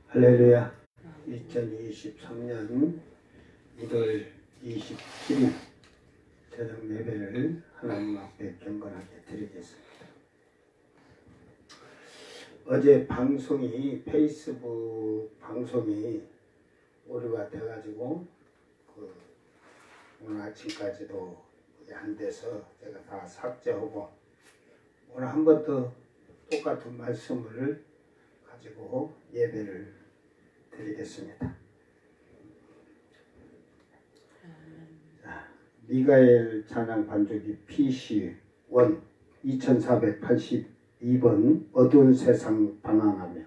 할렐루야. 2023년 1월 27일 저녁 예배를 하나님 앞에 경건하게 드리겠습니다. 어제 방송이 페이스북 방송이 오류가 돼가지고 오늘 아침까지도 안 돼서 제가 다 삭제하고 오늘 한 번 더 똑같은 말씀을 가지고 예배를 드리겠습니다. 자, 미가엘 찬양 반주기 PC 1 2482번 어두운 세상 방황하며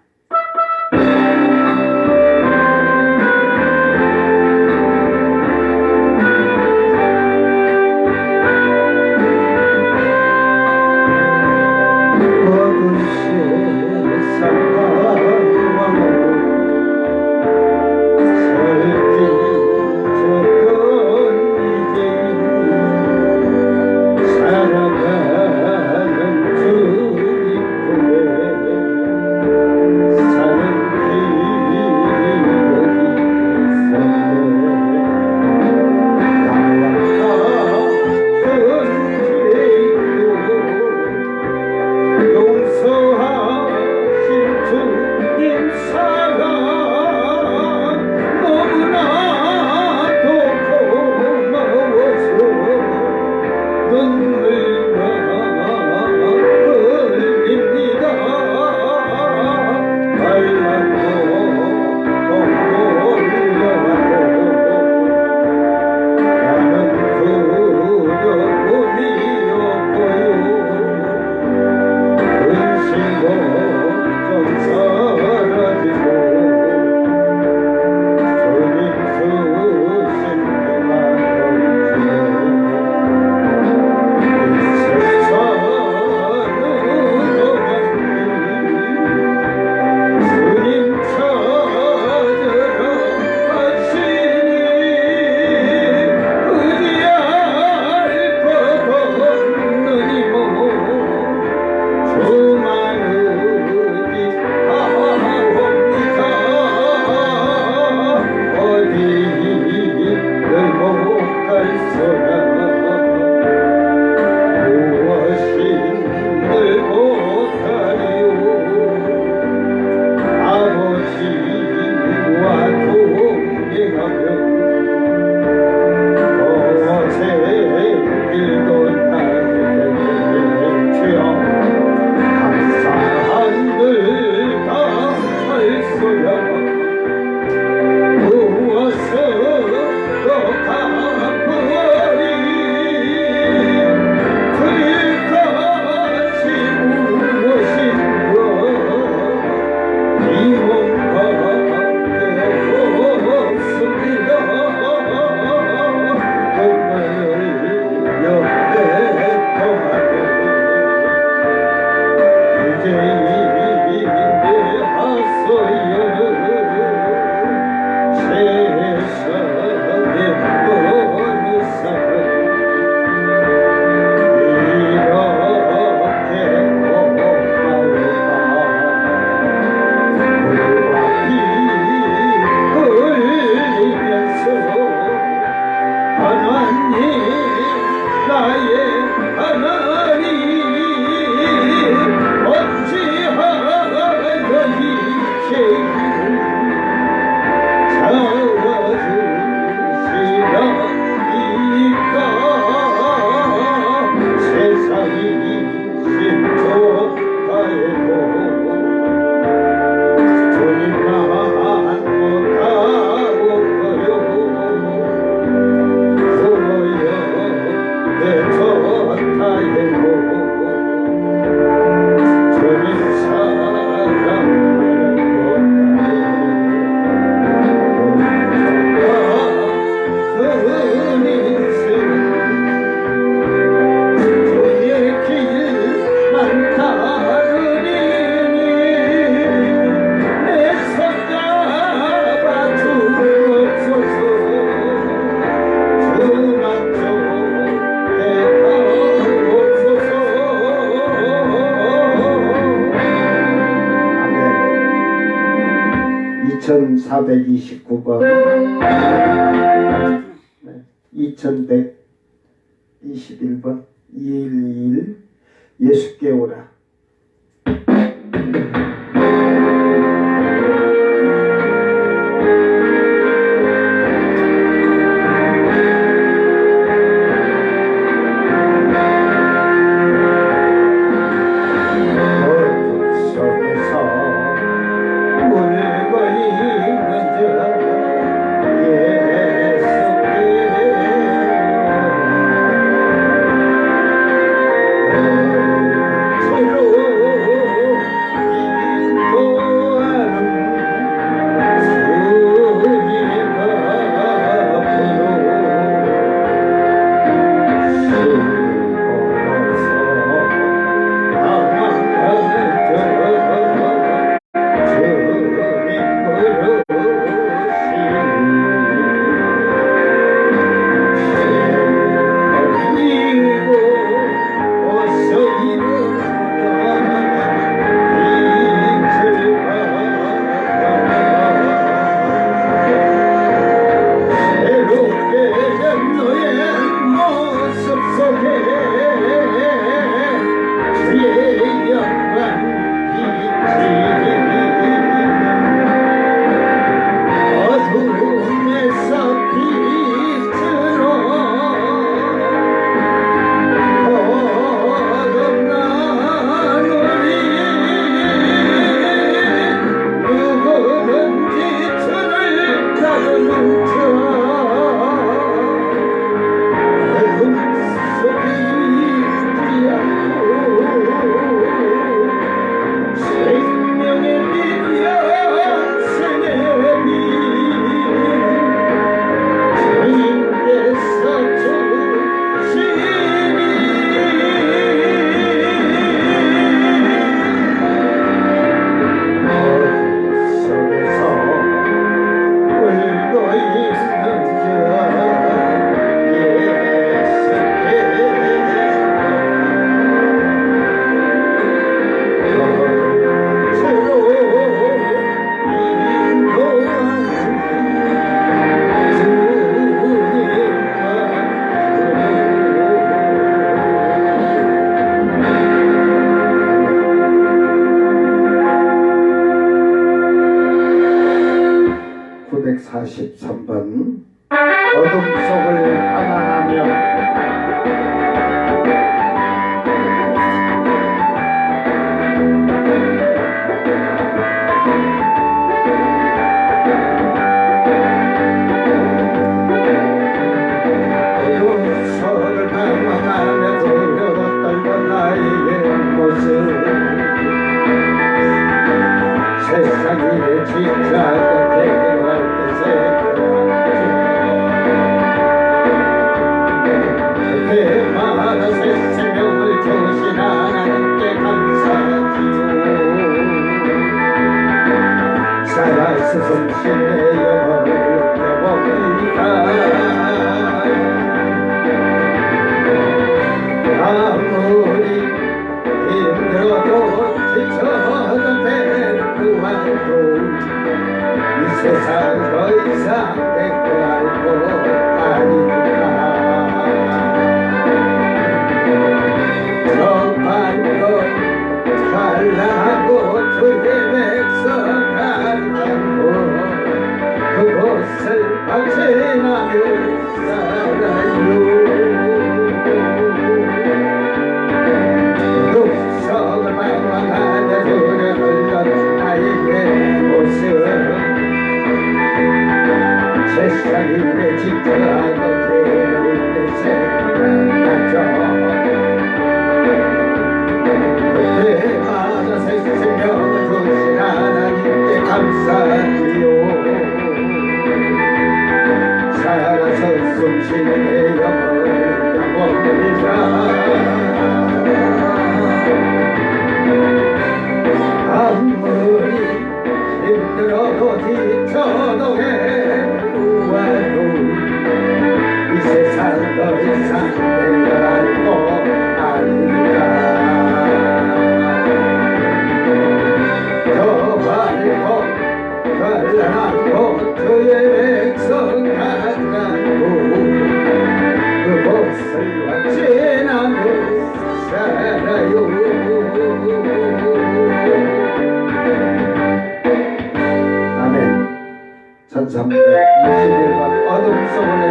사라지고 2429번 2121번 211 예수께 오라. 어둠 속을 방황하며 두려워 떨던 나의 모습 세상이 진짜가 되어갈 때세 그때마다 새 생명을 주신 하나님께 감사하지요. 살아서 숨쉬는 영혼을 느껴봅니다. 아무리 힘들어도 지쳐도 대꾸하고 이 세상 더 이상 대꾸할 것 아니구나. 정말로 찬란하고 주의 백성 같다고 그곳을 발전하며 살아요. 속을 방황하며 눈에 흘러던 나에게 모습 세상이 내 지켜하고 괴로울 때 생각나죠. 그때마다 새 생명을 주신 하나님께 감사하지요. 살아서 숨쉬는 내 영혼을 느껴봅니다. 아무리 힘들어도 지쳐도 해와도 이 세상 더 이상 내가 알고 아니까 더 밝고 더 찬란하고 주의 백성 같고 그곳을 지나며 살아요. 아멘. 1321번 어둠 속을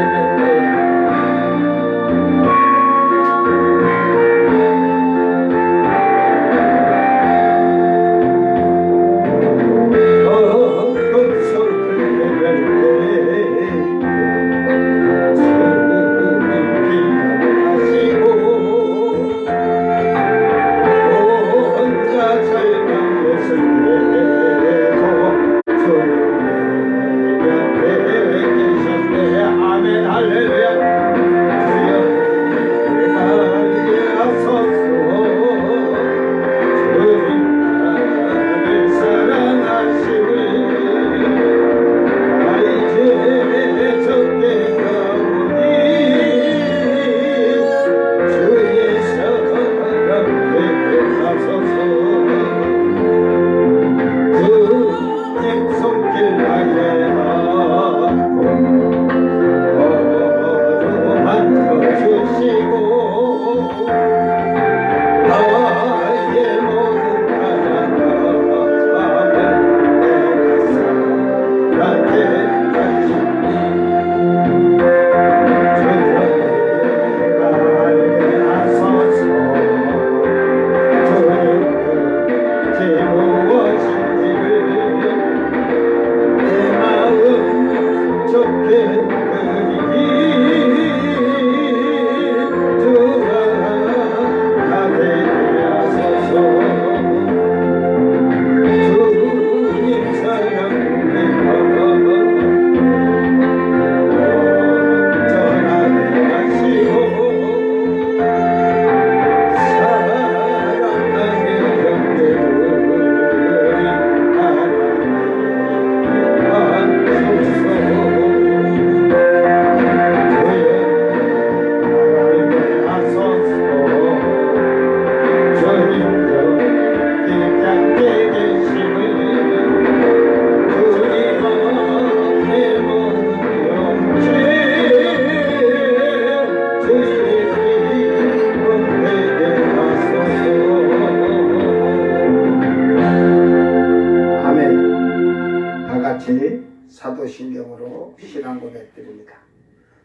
헤맨 사도신경으로 신앙 고백드립니다.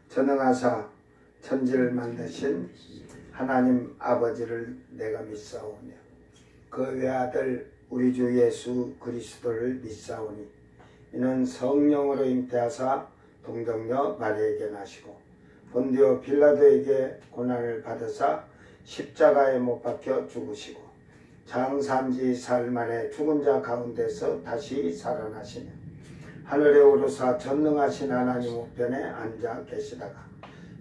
전능하사 천지를 만드신 하나님 아버지를 내가 믿사오며 그 외아들 우리 주 예수 그리스도를 믿사오니 이는 성령으로 잉태하사 동정녀 마리아에게 나시고 본디오 빌라도에게 고난을 받으사 십자가에 못 박혀 죽으시고 장산지 사흘 만에 죽은 자 가운데서 다시 살아나시며 하늘에 오르사 전능하신 하나님 우편에 앉아 계시다가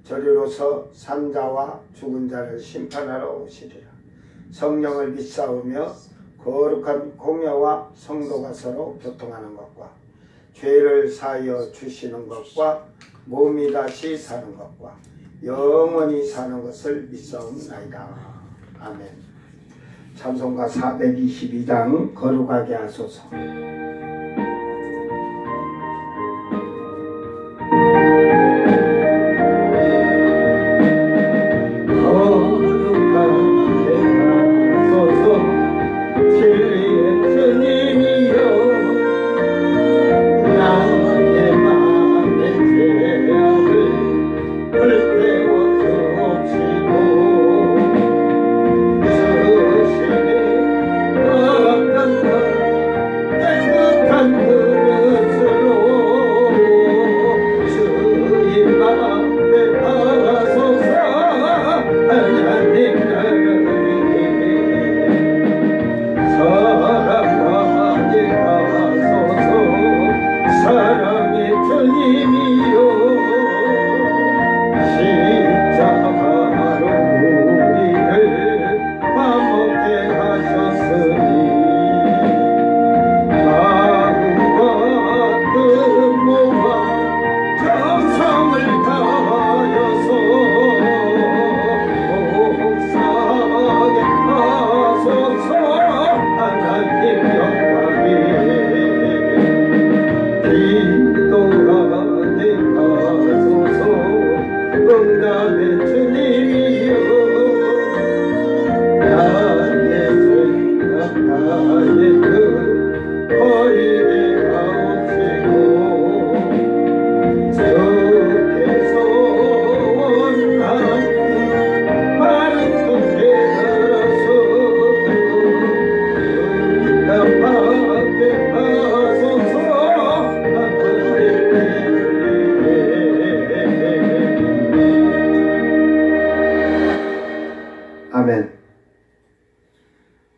저리로서 산자와 죽은 자를 심판하러 오시리라. 성령을 믿사오며 거룩한 공예와 성도가 서로 교통하는 것과 죄를 사하여 주시는 것과 몸이 다시 사는 것과 영원히 사는 것을 믿사옵나이다. 아멘. 찬송가 422장 거룩하게 하소서. 아멘.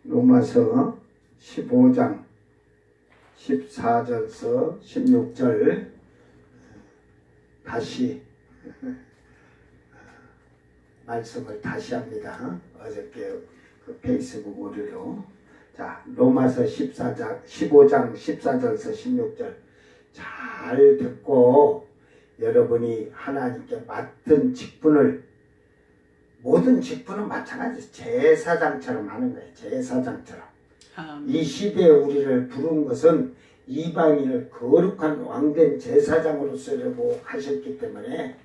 로마서 15장 14절서 16절 다시 말씀을 다시 합니다. 어저께 그 페이스북 오류로. 자, 로마서 15장 14절서 16절 잘 듣고 여러분이 하나님께 맡은 직분을, 모든 직분은 마찬가지, 제사장처럼 하는 거예요. 제사장처럼. 이 시대에 우리를 부른 것은 이방인을 거룩한 왕된 제사장으로 쓰려고 하셨기 때문에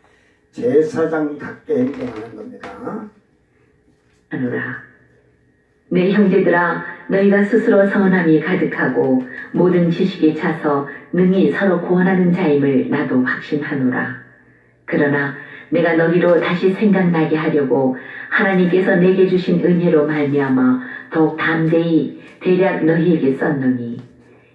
제사장답게 행동하는 겁니다. 하노라. 내 형제들아, 너희가 스스로 선함이 가득하고 모든 지식에 차서 능히 서로 구원하는 자임을 나도 확신하노라. 그러나 내가 너희로 다시 생각나게 하려고 하나님께서 내게 주신 은혜로 말미암아 더욱 담대히 대략 너희에게 썼노니,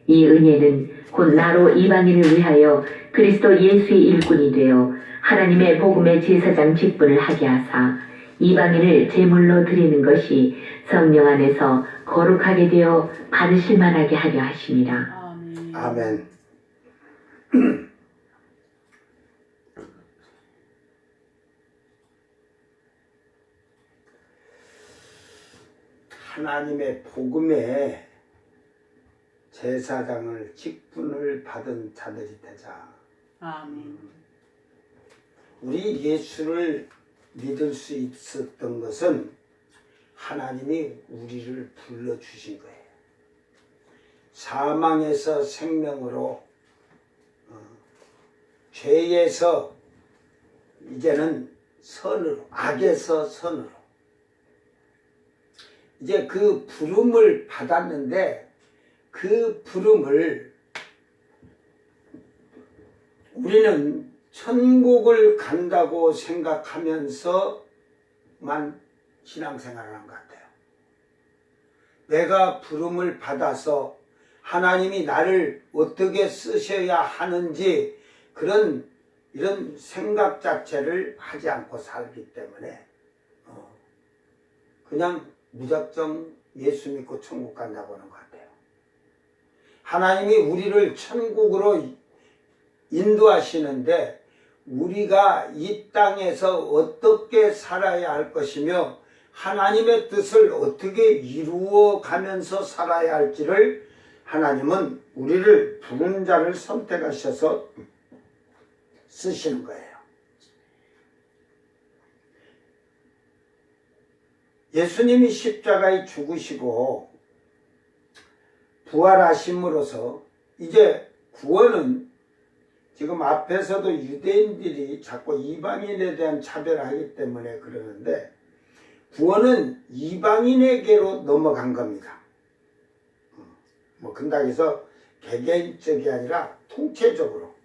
이 은혜는 곧 나로 이방인을 위하여 그리스도 예수의 일꾼이 되어 하나님의 복음의 제사장 직분을 하게 하사 이방인을 제물로 드리는 것이 성령 안에서 거룩하게 되어 받으실 만하게 하려 하심이라. 아멘. 하나님의 복음의 제사장을 직분을 받은 자들이 되자. 아멘. 우리 예수를 믿을 수 있었던 것은 하나님이 우리를 불러주신 거예요. 사망에서 생명으로, 죄에서 이제는 선으로, 악에서 선으로. 이제 그 부름을 받았는데 그 부름을 우리는 천국을 간다고 생각하면서만 신앙생활을 한 것 같아요. 내가 부름을 받아서 하나님이 나를 어떻게 쓰셔야 하는지 이런 생각 자체를 하지 않고 살기 때문에 그냥 무작정 예수 믿고 천국 간다고 하는 것 같아요. 하나님이 우리를 천국으로 인도하시는데 우리가 이 땅에서 어떻게 살아야 할 것이며 하나님의 뜻을 어떻게 이루어 가면서 살아야 할지를 하나님은 우리를 부른 자를 선택하셔서 쓰시는 거예요. 예수님이 십자가에 죽으시고 부활하심으로써 이제 구원은, 지금 앞에서도 유대인들이 자꾸 이방인에 대한 차별을 하기 때문에 그러는데, 구원은 이방인에게로 넘어간 겁니다. 근다고 해서 개개인적이 아니라 통체적으로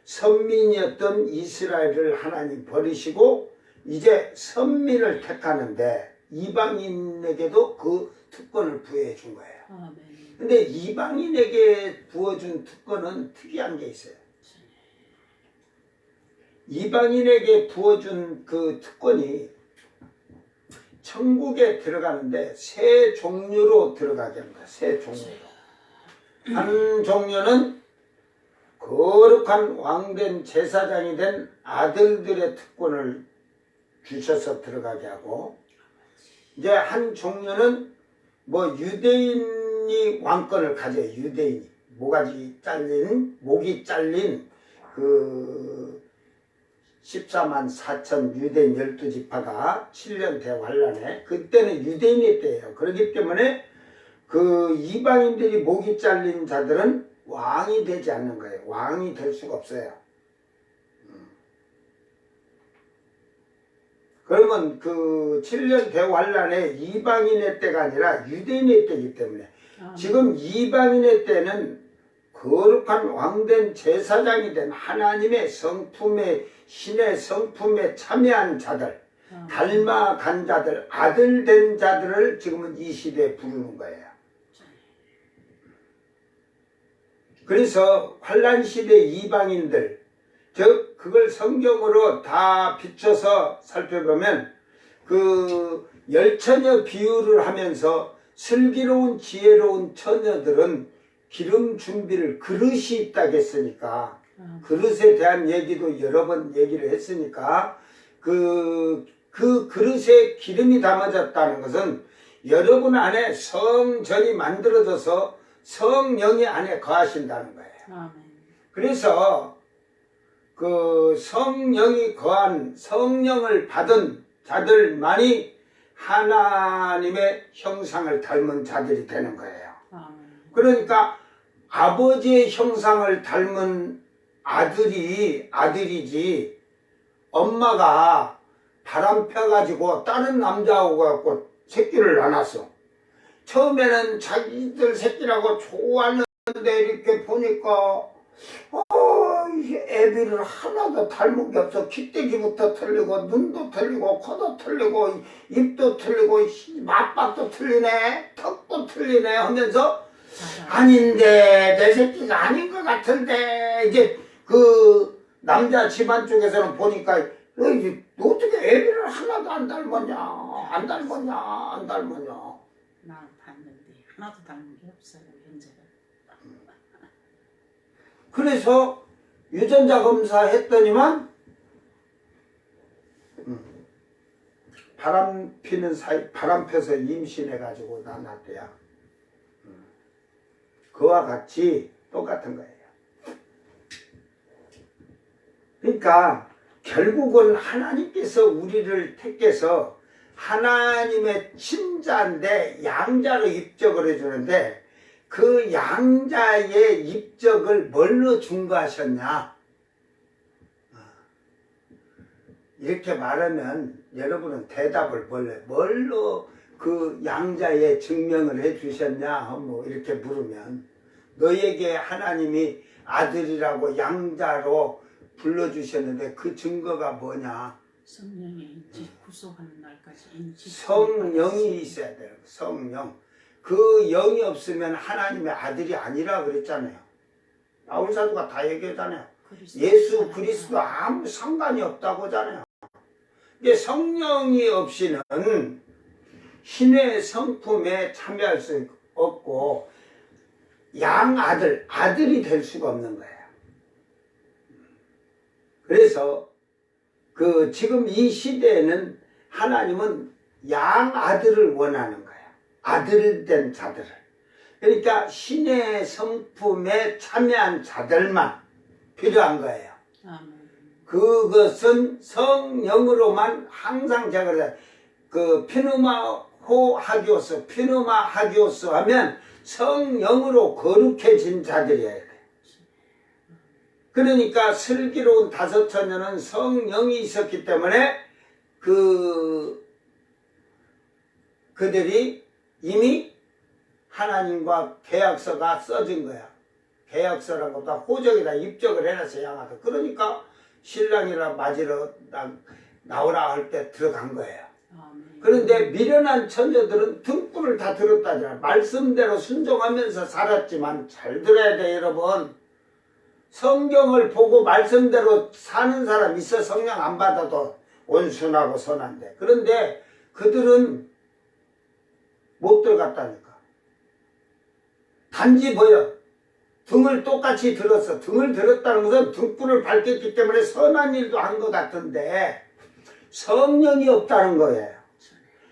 선민이었던 이스라엘을 하나님 버리시고 이제 선민을 택하는데 이방인에게도 그 특권을 부여해 준 거예요. 근데 이방인에게 부어준 특권은 특이한 게 있어요. 이방인에게 부어준 그 특권이 천국에 들어가는데 세 종류로 들어가게 합니다. 세 종류로. 한 종류는 거룩한 왕된 제사장이 된 아들들의 특권을 주셔서 들어가게 하고, 이제 한 종류는 유대인이 왕권을 가져요. 유대인이 목이 잘린 그 14만 4천 유대인 12지파가 7년 대환란에, 그때는 유대인의 때예요. 그렇기 때문에 그 이방인들이 목이 잘린 자들은 왕이 되지 않는 거예요. 왕이 될 수가 없어요. 그러면 그 7년 대환란에 이방인의 때가 아니라 유대인의 때이기 때문에 지금 이방인의 때는 거룩한 왕된 제사장이 된 하나님의 성품의 신의 성품에 참여한 자들, 닮아간 자들, 아들 된 자들을 지금은 이 시대에 부르는 거예요. 그래서 환란 시대 이방인들, 즉 그걸 성경으로 다 비춰서 살펴보면 그 열처녀 비유를 하면서 슬기로운 지혜로운 처녀들은 기름 준비를 그릇이 있다고 했으니까 그릇에 대한 얘기도 여러 번 얘기를 했으니까 그 그릇에 기름이 담아졌다는 것은 여러분 안에 성전이 만들어져서 성령이 안에 거하신다는 거예요. 그래서 그 성령이 거한 성령을 받은 자들만이 하나님의 형상을 닮은 자들이 되는 거예요. 그러니까 아버지의 형상을 닮은 아들이지 엄마가 바람 펴가지고 다른 남자하고 갖고 새끼를 낳았어. 처음에는 자기들 새끼라고 좋아하는데 이렇게 보니까 애비를 하나도 닮은 게 없어. kit대기부터 틀리고 눈도 틀리고 코도 틀리고 입도 틀리고 맛박도 틀리네 턱도 틀리네 하면서 아닌데 내 새끼가 아닌 것 같은데 이제 그 남자 집안 쪽에서는 보니까 어떻게 애비를 하나도 안 닮았냐 안 닮았냐 나는 닮는데 하나도 닮은 게 없어요 현재는. 그래서 유전자 검사 했더니만 바람 피는 사이 바람 펴서 임신해 가지고 낳았대야. 그와 같이 똑같은 거예요. 그러니까 결국은 하나님께서 우리를 택해서 하나님의 친자인데 양자로 입적을 해주는데 그 양자의 입적을 뭘로 증거하셨냐? 이렇게 말하면 여러분은 대답을 뭘로 그 양자의 증명을 해주셨냐? 뭐 이렇게 물으면 너에게 하나님이 아들이라고 양자로 불러주셨는데 그 증거가 뭐냐? 성령이 이제 구속하는 날까지 성령이 있어야 돼요. 성령. 그 영이 없으면 하나님의 아들이 아니라 그랬잖아요. 바울 사도가 다 얘기하잖아요. 예수 그리스도 아무 상관이 없다고 하잖아요. 이게 성령이 없이는 신의 성품에 참여할 수 없고 아들이 될 수가 없는 거예요. 그래서 지금 이 시대에는 하나님은 양아들을 원하는 거예요. 아들 된 자들을. 그러니까 신의 성품에 참여한 자들만 필요한 거예요. 그것은 성령으로만 항상 제가 그래요. 피누마 하기오스 하면 성령으로 거룩해진 자들이어야 돼요. 그러니까 슬기로운 다섯 처녀는 성령이 있었기 때문에 그들이 이미 하나님과 계약서가 써진 거야. 계약서란 것보다 호적에다 입적을 해놨어요. 양아들. 그러니까 신랑이라 맞으러 나오라 할 때 들어간 거예요. 그런데 미련한 처녀들은 등불을 다 들었다잖아. 말씀대로 순종하면서 살았지만 잘 들어야 돼 여러분. 성경을 보고 말씀대로 사는 사람 있어. 성령 안 받아도 온순하고 선한데. 그런데 그들은 못 들어갔다니까. 단지 등을 똑같이 들었어. 등을 들었다는 것은 등불을 밝혔기 때문에 선한 일도 한 것 같은데 성령이 없다는 거예요.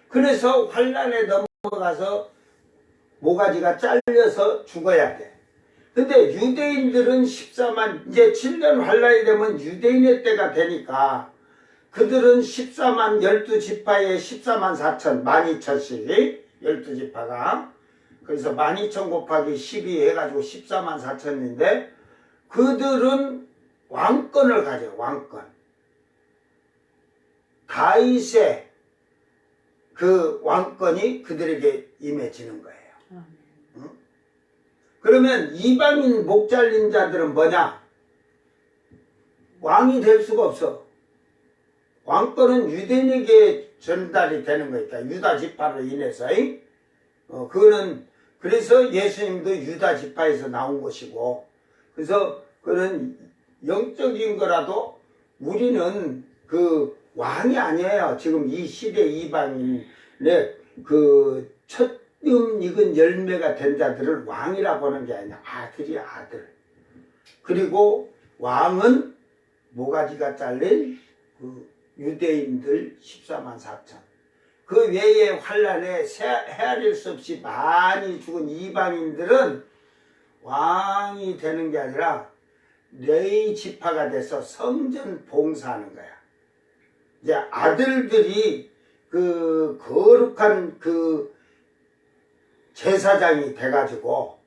그래서 환란에 넘어가서 모가지가 잘려서 죽어야 돼. 근데 유대인들은 14만 이제 7년 환란이 되면 유대인의 때가 되니까 그들은 14만 12지파에 14만 4천 12,000씩 12지파가 그래서 12,000 곱하기 12 해가지고 14만 4천인데 그들은 왕권을 가져요. 왕권. 다윗의 그 왕권이 그들에게 임해지는 거예요. 응? 그러면 이방인 목 잘린 자들은 뭐냐? 왕이 될 수가 없어. 왕권은 유대인에게 전달이 되는 거니까 유다 지파로 인해서. 그거는 그래서 예수님도 유다 지파에서 나온 것이고, 그래서 그는 영적인 거라도 우리는 그 왕이 아니에요. 지금 이 시대 이방인의 그 첫음 익은 열매가 된 자들을 왕이라고 하는 게 아니라 아들이야, 아들. 그리고 왕은 모가지가 잘린 그 유대인들 14만 4천. 그 외에 환란에 헤아릴 수 없이 많이 죽은 이방인들은 왕이 되는 게 아니라 레위 지파가 돼서 성전 봉사하는 거야. 이제 아들들이 그 거룩한 그 제사장이 돼가지고,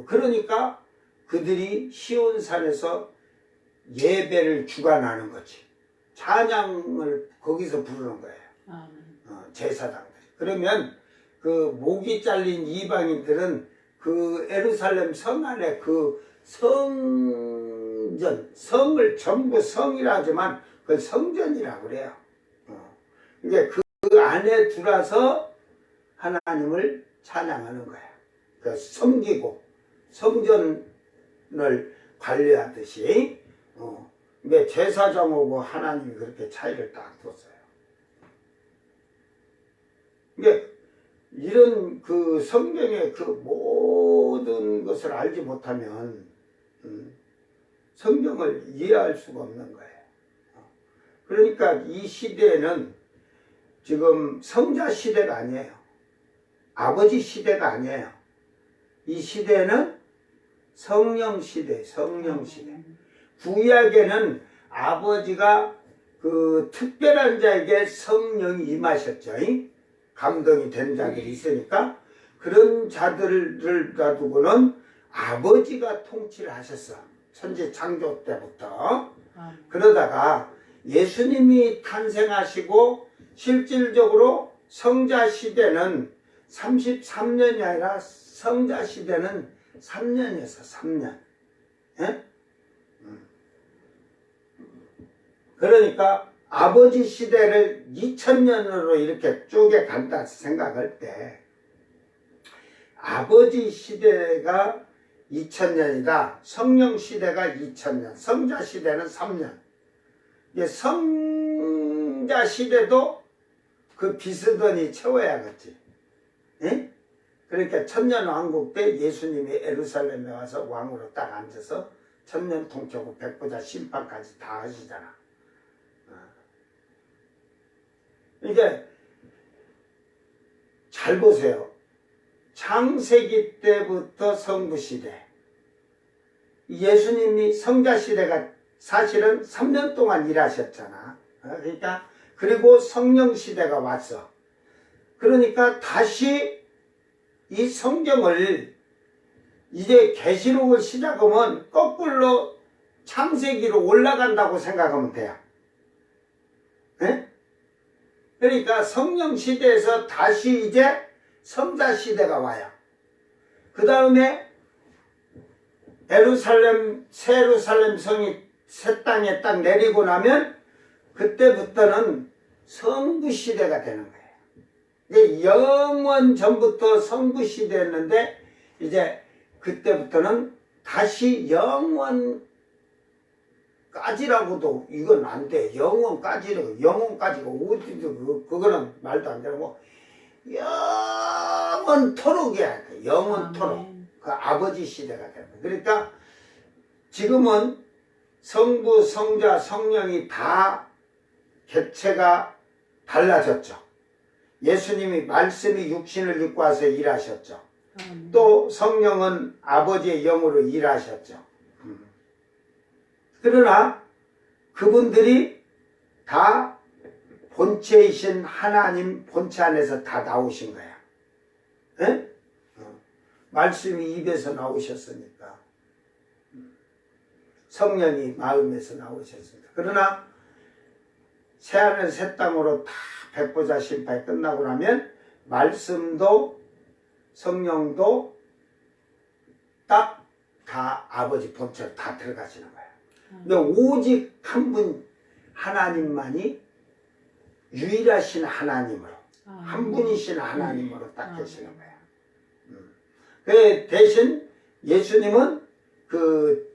그러니까 그들이 시온산에서 예배를 주관하는 거지. 찬양을 거기서 부르는 거예요. 제사장들. 그러면 그 목이 잘린 이방인들은 그 에루살렘 성 안에 그 성전, 성을 전부 성이라 하지만 그 성전이라고 그래요. 이제 그 안에 들어와서 하나님을 찬양하는 거야. 그 섬기고 성전을 관리하듯이. 근데 제사장하고 하나님이 그렇게 차이를 딱 뒀어요. 이게 이런 그 성경의 그 모든 것을 알지 못하면 성경을 이해할 수가 없는 거예요. 그러니까 이 시대에는 지금 성자 시대가 아니에요. 아버지 시대가 아니에요. 이 시대는 성령 시대, 성령 시대. 구약에는 아버지가 그 특별한 자에게 성령이 임하셨죠. 감동이 된 자들이 있으니까 그런 자들을 놔두고는 아버지가 통치를 하셨어. 천지 창조 때부터. 그러다가 예수님이 탄생하시고 실질적으로 성자 시대는 33년이 아니라 성자 시대는 3년이었어. 3년. 예? 그러니까 아버지 시대를 2000년으로 이렇게 쪼개 간다 생각할 때 아버지 시대가 2000년이다. 성령 시대가 2000년, 성자 시대는 3년. 성자 시대도 그 비스더니 채워야겠지. 예? 그러니까 천년왕국 때 예수님이 예루살렘에 와서 왕으로 딱 앉아서 천년 통치하고 백보자 심판까지 다 하시잖아. 이제 잘 보세요. 창세기 때부터 성부시대, 예수님이 성자시대가 사실은 3년 동안 일하셨잖아. 그러니까 그리고 성령시대가 왔어. 그러니까 다시 이 성경을 이제 계시록을 시작하면 거꾸로 창세기로 올라간다고 생각하면 돼요. 네? 그러니까 성령시대에서 다시 이제 성자시대가 와요. 그 다음에 새 예루살렘 성이 새 땅에 딱 내리고 나면 그때부터는 성부시대가 되는 거예요. 이제 영원 전부터 성부시대였는데 이제 그때부터는 다시 영원까지라고도 이건 안 돼. 영원까지가 어디도 그거는 말도 안 되고 영원토록이야. 영원토록. 그 아버지 시대가 되는 거예요. 그러니까 지금은 성부, 성자, 성령이 다 객체가 달라졌죠. 예수님이 말씀이 육신을 입고 와서 일하셨죠. 또 성령은 아버지의 영으로 일하셨죠. 그러나 그분들이 다 본체이신 하나님 본체 안에서 다 나오신 거야. 에? 말씀이 입에서 나오셨으니까. 성령이 마음에서 나오셨습니다. 그러나 새하늘 새 땅으로 다 백보자 심판이 끝나고 나면 말씀도 성령도 딱 다 아버지 본체로 다 들어가시는 거예요. 근데 오직 한 분 하나님만이 유일하신 하나님으로 한 분이신 하나님으로 딱 계시는 거예요. 그 대신 예수님은 그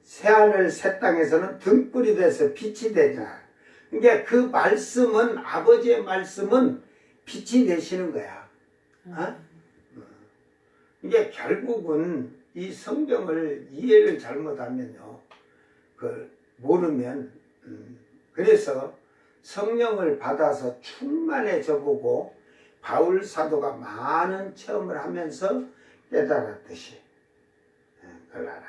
새하늘 새 땅에서는 등불이 돼서 빛이 되잖아요. 그러니까 그 말씀은 아버지의 말씀은 빛이 되시는 거야. 어? 이게 결국은 이 성경을 이해를 잘못하면요, 그걸 모르면 그래서 성령을 받아서 충만해져 보고 바울 사도가 많은 체험을 하면서 깨달았듯이 그걸 알아야 돼.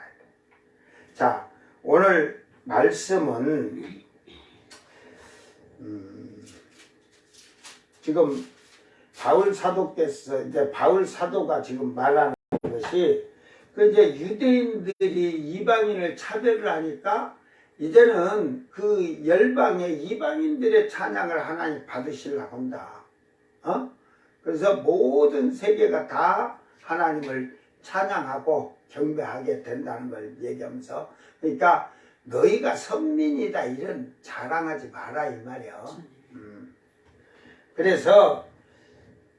자, 오늘 말씀은 지금 바울 사도께서 이제 바울 사도가 지금 말하는 것이 그 이제 유대인들이 이방인을 차별을 하니까 이제는 그 열방의 이방인들의 찬양을 하나님 받으시려고 한다. 그래서 모든 세계가 다 하나님을 찬양하고 경배하게 된다는 걸 얘기하면서, 그러니까 너희가 선민이다 이런 자랑하지 마라 이 말이야. 그래서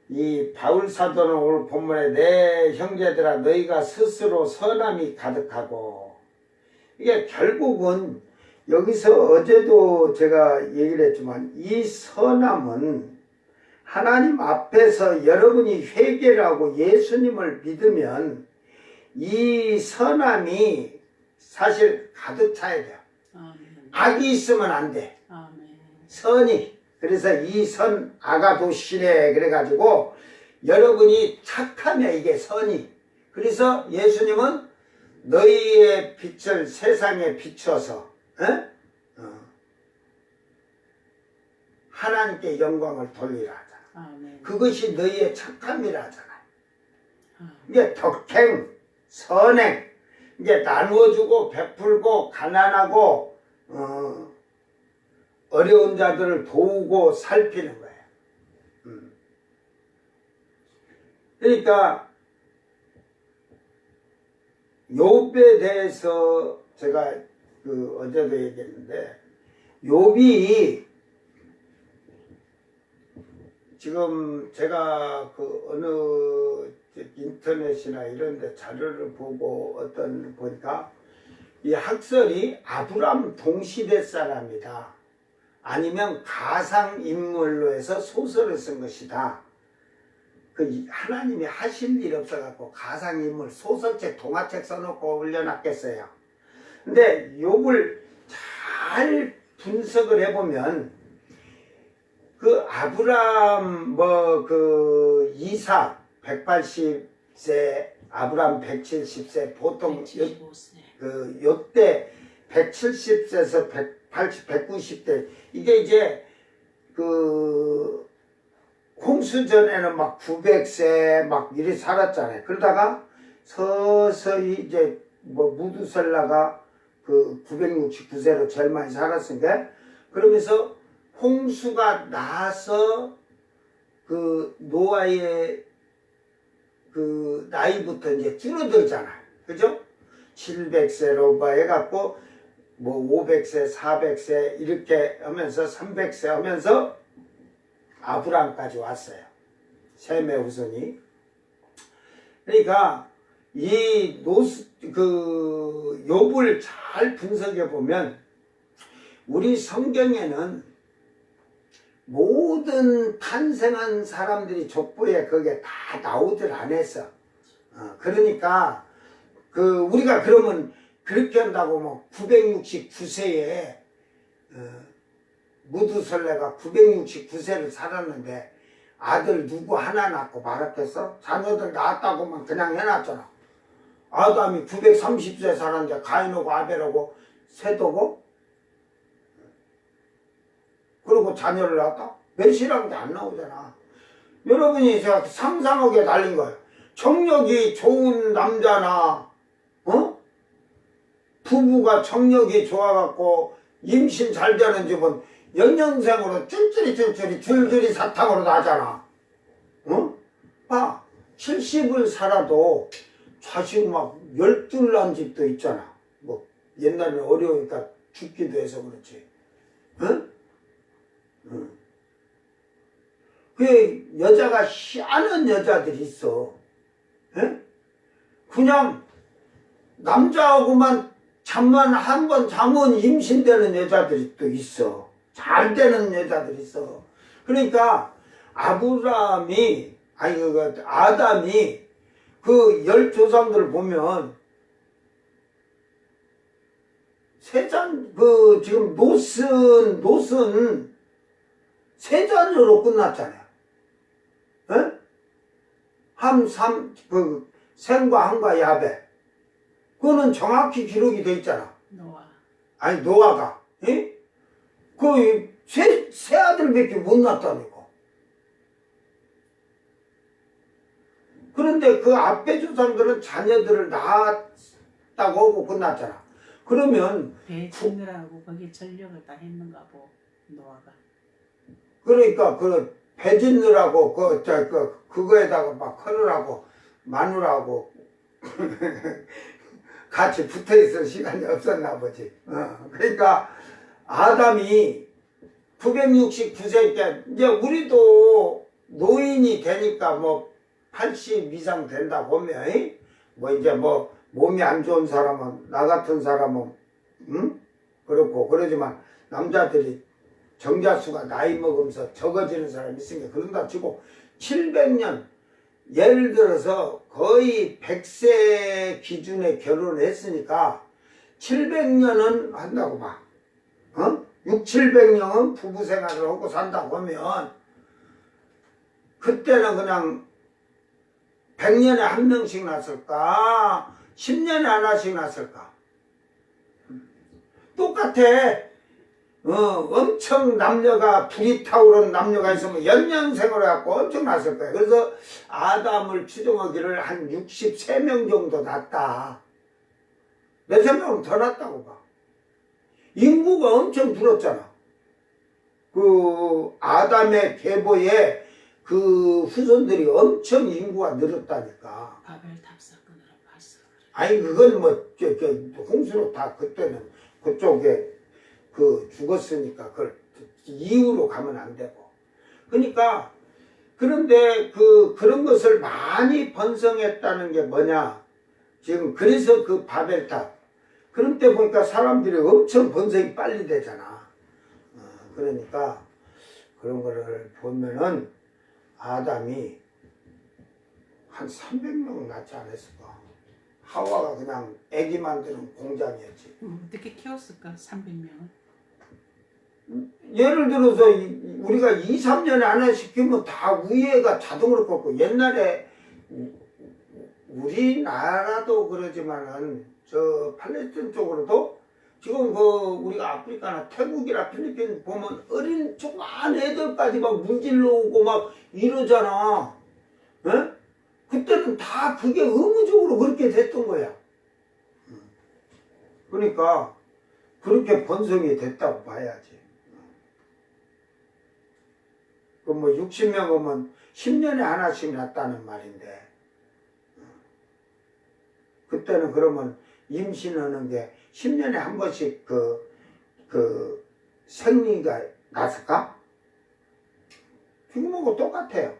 이 바울 사도는 오늘 본문에 내 형제들아 너희가 스스로 선함이 가득하고, 이게 결국은 여기서 어제도 제가 얘기를 했지만 이 선함은 하나님 앞에서 여러분이 회개를 하고 예수님을 믿으면 이 선함이 사실 가득 차야 돼요. 악이 있으면 안 돼. 선이. 그래서 이 선 아가도시래 그래가지고 여러분이 착하면 이게 선이. 그래서 예수님은 너희의 빛을 세상에 비춰서 하나님께 영광을 돌리라 하잖아. 그것이 너희의 착함이라 하잖아. 이게 덕행, 선행, 이게 나누어주고 베풀고 가난하고 어려운 자들을 도우고 살피는 거예요. 그러니까 욥에 대해서 제가 어제도 얘기했는데, 욥이 지금 제가 어느 인터넷이나 이런 데 자료를 보고 보니까 이 학설이 아브람 동시대 사람이다, 아니면 가상인물로 해서 소설을 쓴 것이다. 하나님이 하실 일 없어갖고 가상인물 소설책 동화책 써놓고 올려놨겠어요. 근데 욥을 잘 분석을 해보면 아브람 이삭 180세 아브람 170세 보통 요때 170세에서 180, 190대 이게 이제 홍수 전에는 막 900세 막 이리 살았잖아요. 그러다가 서서히 이제 무두셀라가 969세로 제일 많이 살았으니까, 그러면서 홍수가 나서 노아의 나이부터 이제 줄어들잖아요. 그죠? 700세로 해갖고 500세, 400세 이렇게 하면서 300세 하면서 아브람까지 왔어요. 셈의 후손이. 그러니까 욥을 잘 분석해 보면 우리 성경에는 모든 탄생한 사람들이 족보에 그게 다 나오질 않았어. 그러니까 우리가 그러면 그렇게 한다고 969세에 무두설레가 969세를 살았는데 아들 누구 하나 낳고 말았겠어? 자녀들 낳았다고만 그냥 해놨잖아. 아담이 930세 살았는데 가인하고 아벨하고 셋하고 그리고 자녀를 낳았다? 몇이라는 게 안 나오잖아. 여러분이 제가 상상하게 달린 거예요. 청력이 좋은 남자나 부부가 청력이 좋아갖고 임신 잘 되는 집은 연년생으로 줄줄이 사탕으로 나잖아. 봐. 70을 살아도 자식 막 12 낳은 집도 있잖아. 뭐 옛날에 어려우니까 죽기도 해서 그렇지. 응? 응. 그 여자가 희한한 여자들이 있어. 응? 그냥 남자하고만 잠만 한 번 자면 임신되는 여자들이 또 있어. 잘 되는 여자들이 있어. 그러니까 아브라함이 아니 그 아담이 그 열 조상들을 보면 세잔 그 지금 롯은 세 자녀로 끝났잖아요. 에? 그 셈과 함과 야벳. 그거는 정확히 기록이 돼 있잖아. 노아. 아니 노아가 예? 그 세 아들밖에 못 낳았다니까. 그런데 그 앞에 조상들은 자녀들을 낳았다고 하고 끝났잖아. 그러면 배 짓느라고 거기 전력을 다 했는가 보 노아가. 그러니까 그 배 짓느라고 그거에다가 막 하느라고 마누라하고 같이 붙어 있을 시간이 없었나 보지. 그러니까 아담이 969세 때 이제 우리도 노인이 되니까 뭐 80 이상 된다 보면 뭐 이제 뭐 몸이 안 좋은 사람은 나 같은 사람은 그렇고 그러지만 남자들이 정자수가 나이 먹으면서 적어지는 사람이 있으니까 그런다 치고 700년 예를 들어서 거의 100세 기준에 결혼했으니까 700년은 한다고 봐. 6, 700년은 부부 생활을 하고 산다고 하면 그때는 그냥 100년에 한 명씩 났을까? 10년에 하나씩 났을까? 똑같아. 엄청 남녀가 불이 타오른 남녀가 있으면 연년생을 해갖고 엄청 났을 거야. 그래서 아담을 추정하기를 한 63명 정도 났다. 내 생각은 더 났다고 봐. 인구가 엄청 줄었잖아. 그 아담의 계보에 그 후손들이 엄청 인구가 늘었다니까. 바벨탑 사건으로 봤어. 아니 그건 뭐 홍수로 다 그때는 그쪽에 그 죽었으니까 그걸 이유로 가면 안 되고. 그러니까 그런데 그런 것을 많이 번성했다는 게 뭐냐? 지금 그래서 그 바벨탑 그런 때 보니까 사람들이 엄청 번성이 빨리 되잖아. 그러니까 그런 거를 보면은 아담이 한 300명 낳지 않았을까? 하와가 그냥 애기 만드는 공장이었지. 어떻게 키웠을까? 300명을? 예를 들어서 우리가 2, 3년에 하나 시키면 다 위에가 자동으로 꺾고 옛날에 우리나라도 그러지만은 저 팔레스타인 쪽으로도 지금 그 우리가 아프리카나 태국이나 필리핀 보면 어린 조그만 애들까지 막 문질러 오고 막 이러잖아. 에? 그때는 다 그게 의무적으로 그렇게 됐던 거야. 그러니까 그렇게 번성이 됐다고 봐야지. 그 뭐 60명이면 10년에 하나씩 났다는 말인데 그때는 그러면 임신하는 게 10년에 한 번씩 그 생리가 났을까? 지금하고 똑같아요.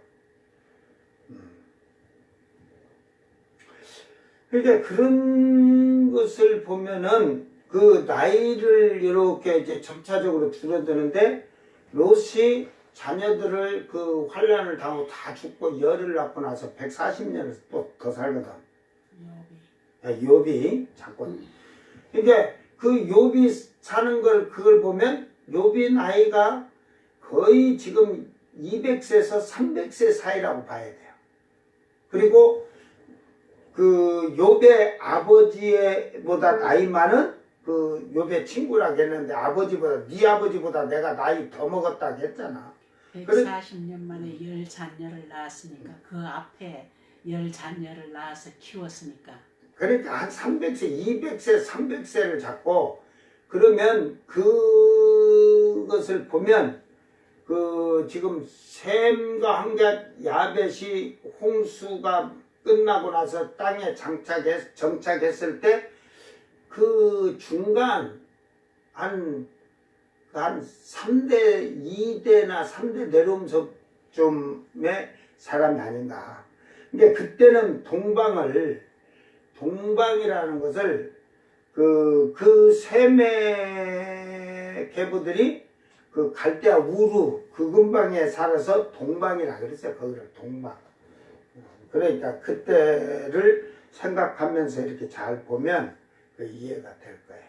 그러니까 그런 것을 보면은 그 나이를 이렇게 이제 점차적으로 줄어드는데 롯이 자녀들을 그 환란을 당하고 다 죽고 열을 낳고 나서 140년을 또 더 살거든. 욥이 자꾸. 그러니까 그 욥이 사는 걸 그걸 보면 욥이 나이가 거의 지금 200세에서 300세 사이라고 봐야 돼요. 그리고 그 욥의 아버지보다 나이 많은 그 욥의 친구라고 했는데 아버지보다 네 아버지보다 내가 나이 더 먹었다고 했잖아. 140년 만에 10자녀를 낳았으니까 그 앞에 10자녀를 낳아서 키웠으니까 그러니까 한 300세, 200세, 300세를 잡고 그러면 그것을 보면 그 지금 셈과 함께 야벳이 홍수가 끝나고 나서 땅에 정착했을 때 그 중간 한 3대, 2대나 3대 내려오면서 좀의 사람이 아닌가. 근데 그때는 동방이라는 것을 그 셈의 계부들이 그 갈대아 우루 그 근방에 살아서 동방이라 그랬어요. 거기를 동방. 그러니까 그때를 생각하면서 이렇게 잘 보면 그 이해가 될 거예요.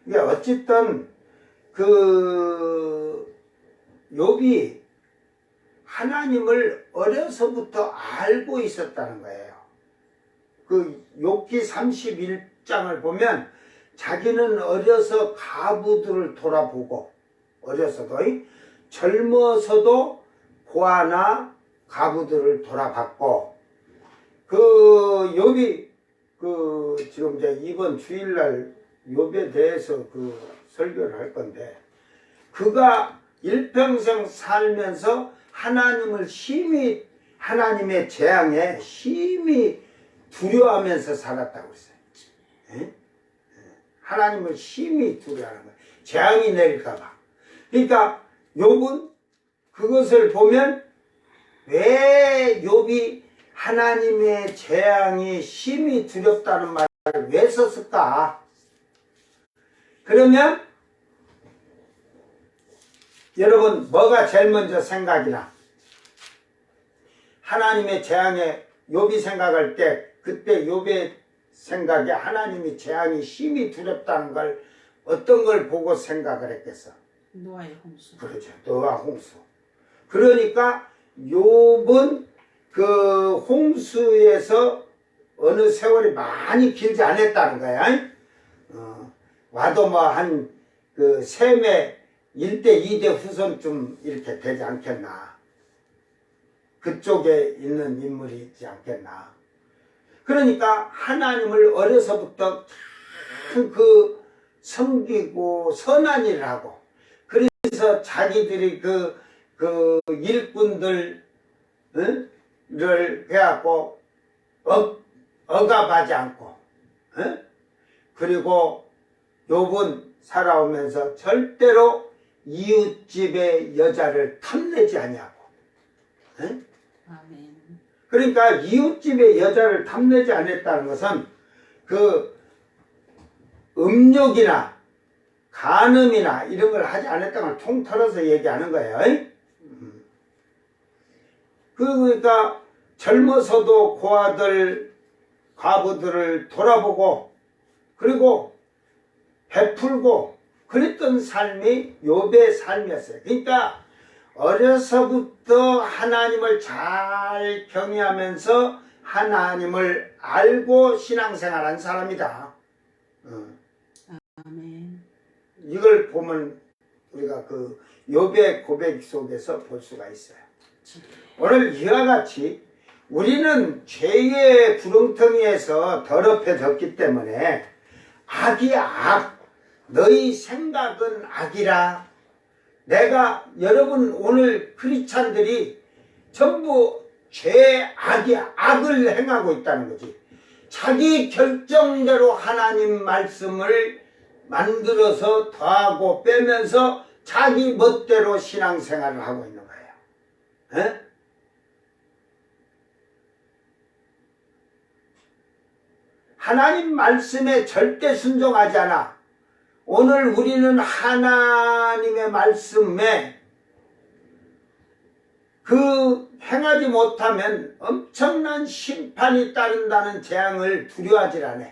그러니까 어쨌든 욥이 하나님을 어려서부터 알고 있었다는 거예요. 욥기 31장을 보면 자기는 어려서 과부들을 돌아보고 어려서도 젊어서도 고아나 과부들을 돌아봤고 욥이 지금 이제 이번 주일날 욥에 대해서 설교를 할 건데 그가 일평생 살면서 하나님의 재앙에 심히 두려워하면서 살았다고 했어요. 에? 하나님을 심히 두려워하는 거예요. 재앙이 내릴까봐. 그러니까 욥은 그것을 보면 왜 욥이 하나님의 재앙이 심히 두렵다는 말을 왜 썼을까? 그러면 여러분 뭐가 제일 먼저 생각이나? 하나님의 재앙에 욥이 생각할 때 그때 욥의 생각에 하나님의 재앙이 심히 두렵다는 걸 어떤 걸 보고 생각을 했겠어? 노아의 홍수. 그렇죠. 노아 홍수. 그러니까 욥은 그 홍수에서 어느 세월이 많이 길지 않았다는 거야. 와도 뭐 한 셈의 1대 2대 후손쯤 이렇게 되지 않겠나. 그쪽에 있는 인물이 있지 않겠나. 그러니까 하나님을 어려서부터 섬기고 선한 일을 하고 그래서 자기들이 그 일꾼들을 해갖고 억압하지 않고 그리고 욥은 살아오면서 절대로 이웃집의 여자를 탐내지 아니하고 아멘. 그러니까 이웃집의 여자를 탐내지 않았다는 것은 음욕이나 간음이나 이런 걸 하지 않았다는 걸 통틀어서 얘기하는 거예요. 그러니까 젊어서도 고아들, 과부들을 돌아보고 그리고 베풀고 그랬던 삶이 욥의 삶이었어요. 그러니까 어려서부터 하나님을 잘 경외하면서 하나님을 알고 신앙생활한 사람이다. 아멘. 이걸 보면 우리가 욥의 고백 속에서 볼 수가 있어요. 오늘 이와 같이 우리는 죄의 구렁텅이에서 더럽혀졌기 때문에 악이 악, 너희 생각은 악이라. 여러분 오늘 크리스찬들이 전부 악을 행하고 있다는 거지. 자기 결정대로 하나님 말씀을 만들어서 더하고 빼면서 자기 멋대로 신앙생활을 하고 있는 거예요. 에? 하나님 말씀에 절대 순종하지 않아. 오늘 우리는 하나님의 말씀에 행하지 못하면 엄청난 심판이 따른다는 재앙을 두려워하지 않아.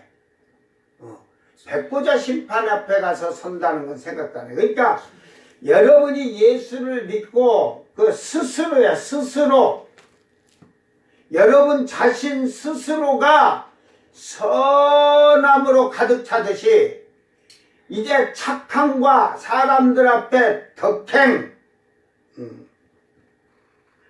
백보자 심판 앞에 가서 선다는 건 생각도 안 해. 그러니까 여러분이 예수를 믿고 스스로야, 스스로. 여러분 자신 스스로가 선함으로 가득 차듯이 이제 착함과 사람들 앞에 덕행,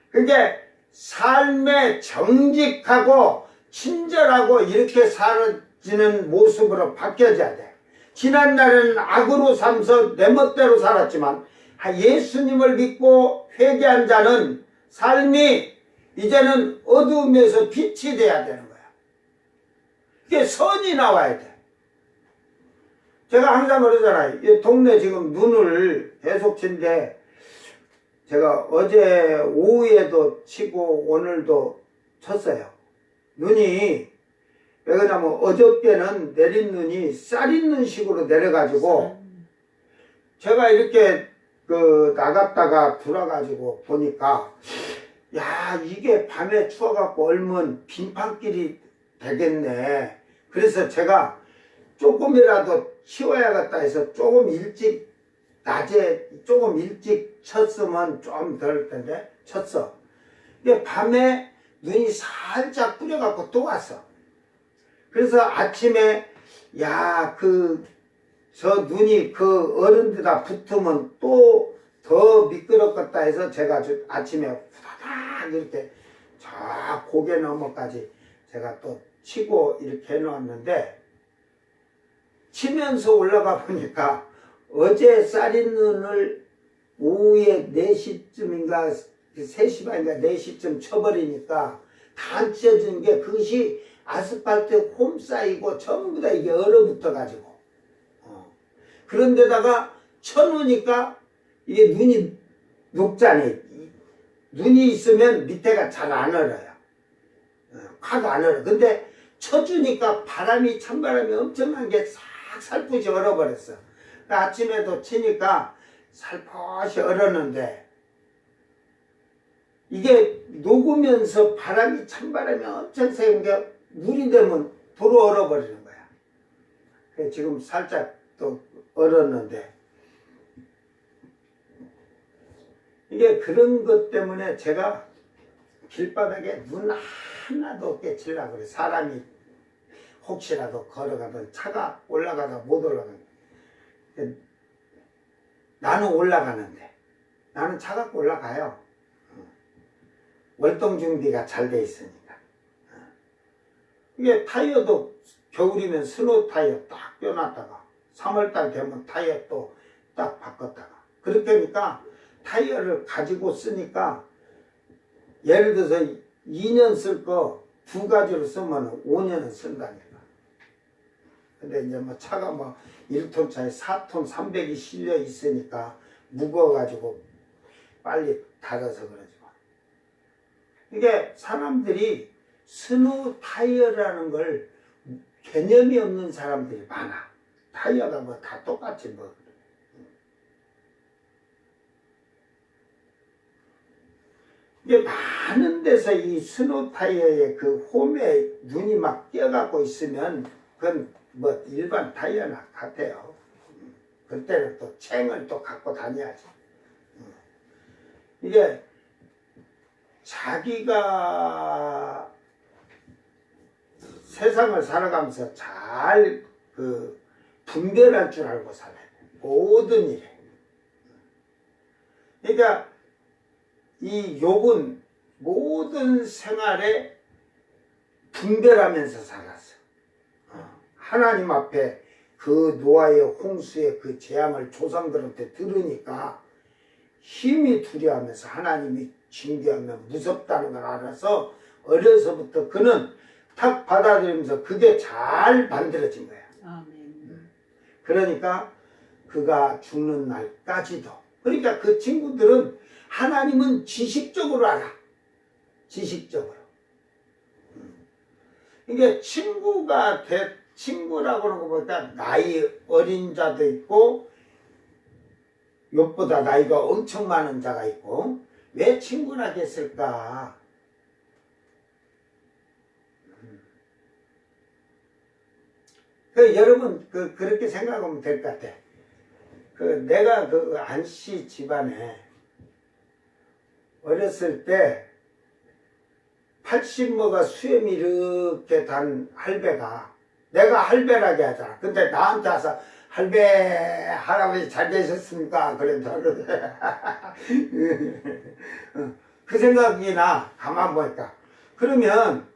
그게 삶에 정직하고 친절하고 이렇게 살아지는 모습으로 바뀌어져야 돼. 지난날에는 악으로 삼서 내 멋대로 살았지만 예수님을 믿고 회개한 자는 삶이 이제는 어두움에서 빛이 돼야 되는 거야. 이게 선이 나와야 돼. 제가 항상 그러잖아요. 이 동네 지금 눈을 계속 친데 제가 어제 오후에도 치고 오늘도 쳤어요. 눈이 왜 그러냐면 어저께는 내린 눈이 쌀 있는 식으로 내려가지고 제가 이렇게 나갔다가 들어가지고 보니까 야 이게 밤에 추워갖고 얼면 빙판길이 되겠네. 그래서 제가 조금이라도 치워야겠다 해서 조금 일찍 낮에 조금 일찍 쳤으면 좀 덜 텐데 쳤어. 이게 밤에 눈이 살짝 뿌려갖고 또 왔어. 그래서 아침에 야 저 눈이 그 어른데다 붙으면 또 더 미끄럽겠다 해서 제가 아침에 후다닥 이렇게 저 고개 너머까지 제가 또 치고 이렇게 해놓았는데 치면서 올라가 보니까 어제 쌀인 눈을 오후에 4시쯤인가 3시 반인가 4시쯤 쳐버리니까 다 안 찢어진 게 그것이 아스팔트에 홈 쌓이고 전부 다 이게 얼어붙어 가지고 그런데다가 쳐놓으니까 이게 눈이 녹잖아요. 눈이 있으면 밑에가 잘 안 얼어요. 확 안 얼어. 근데 쳐주니까 바람이 찬바람이 엄청난 게 싹 살포시 얼어버렸어. 아침에도 치니까 살포시 얼었는데 이게 녹으면서 바람이 찬바람이 엄청 세게 게 물이 되면 도로 얼어버리는 거야. 지금 살짝 또 얼었는데 이게 그런 것 때문에 제가 길바닥에 눈 하나도 없게 치려고 그래. 사람이 혹시라도 걸어가던 차가 올라가다 못 올라가는 나는 올라가는데 나는 차 갖고 올라가요. 월동 준비가 잘 돼 있으니까. 이게 타이어도 겨울이면 스노우 타이어 딱 껴놨다가 3월달 되면 타이어 또 딱 바꿨다가 그렇게 하니까 타이어를 가지고 쓰니까 예를 들어서 2년 쓸 거 2가지로 쓰면 5년은 쓴다니까. 근데 이제 뭐 차가 뭐 1톤 차에 4톤 300이 실려 있으니까 무거워가지고 빨리 닳아서 그러지. 이게 사람들이 스노우 타이어라는 걸 개념이 없는 사람들이 많아. 타이어가 뭐 다 똑같이 뭐. 이게 많은 데서 이 스노우 타이어의 그 홈에 눈이 막 끼어갖고 있으면 그건 뭐 일반 타이어나 같아요. 그때는 또 챙을 또 갖고 다녀야지. 이게 자기가 세상을 살아가면서 잘 분별할 줄 알고 살아야 돼. 모든 일에. 그러니까 이 욥은 모든 생활에 분별하면서 살았어. 하나님 앞에 그 노아의 홍수의 그 재앙을 조상들한테 들으니까 힘이 두려워하면서 하나님이 징계하면 무섭다는 걸 알아서 어려서부터 그는 탁 받아들이면서 그게 잘 만들어진 거야. 아멘. 그러니까 그가 죽는 날까지도. 그러니까 그 친구들은 하나님은 지식적으로 알아. 지식적으로. 이게 친구라고 하는 거 보니까 나이 어린 자도 있고 욥보다 나이가 엄청 많은 자가 있고 왜 친구라 했을까? 여러분 그렇게 생각하면 될 것 같아. 내가 안씨 집안에 어렸을 때 80모가 수염이 이렇게 단 할배가 내가 할배라게 하잖아. 근데 나한테 와서 할배 할아버지 잘 계셨습니까? 그랬더라고. 그 생각이 나. 가만 보니까. 그러면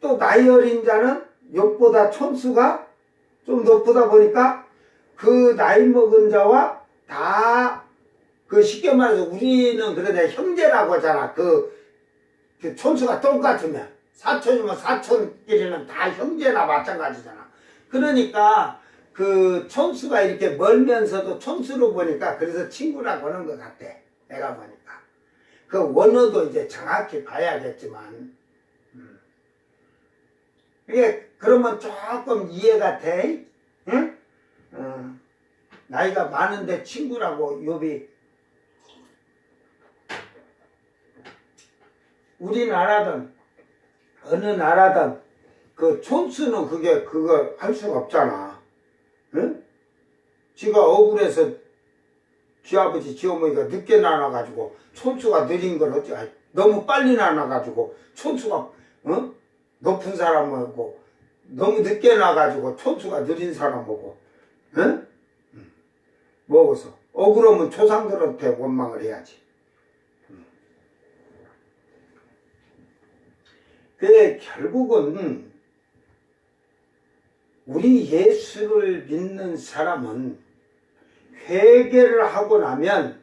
또 나이 어린 자는 욥보다 촌수가 좀 높다 보니까 그 나이 먹은 자와 다 그 쉽게 말해서 우리는 그러네 형제라고 하잖아. 그 촌수가 똑같으면 사촌이면 사촌끼리는 다 형제나 마찬가지잖아. 그러니까 그 촌수가 이렇게 멀면서도 촌수로 보니까 그래서 친구라고 하는 것 같아. 내가 보니까 그 원어도 이제 정확히 봐야겠지만 이게 그러면 조금 이해가 돼? 응? 나이가 많은데 친구라고 욥이 우리나라든 어느 나라든 그 촌수는 그거 할 수가 없잖아. 응? 지가 억울해서 지아버지 지어머니가 늦게 나눠가지고 촌수가 느린 걸 어찌 너무 빨리 나눠가지고 촌수가 높은 사람이고 너무 늦게 나가지고 촌수가 느린 사람이고 응? 뭐고서 억울하면 조상들한테 원망을 해야지. 그 결국은 우리 예수를 믿는 사람은 회개를 하고 나면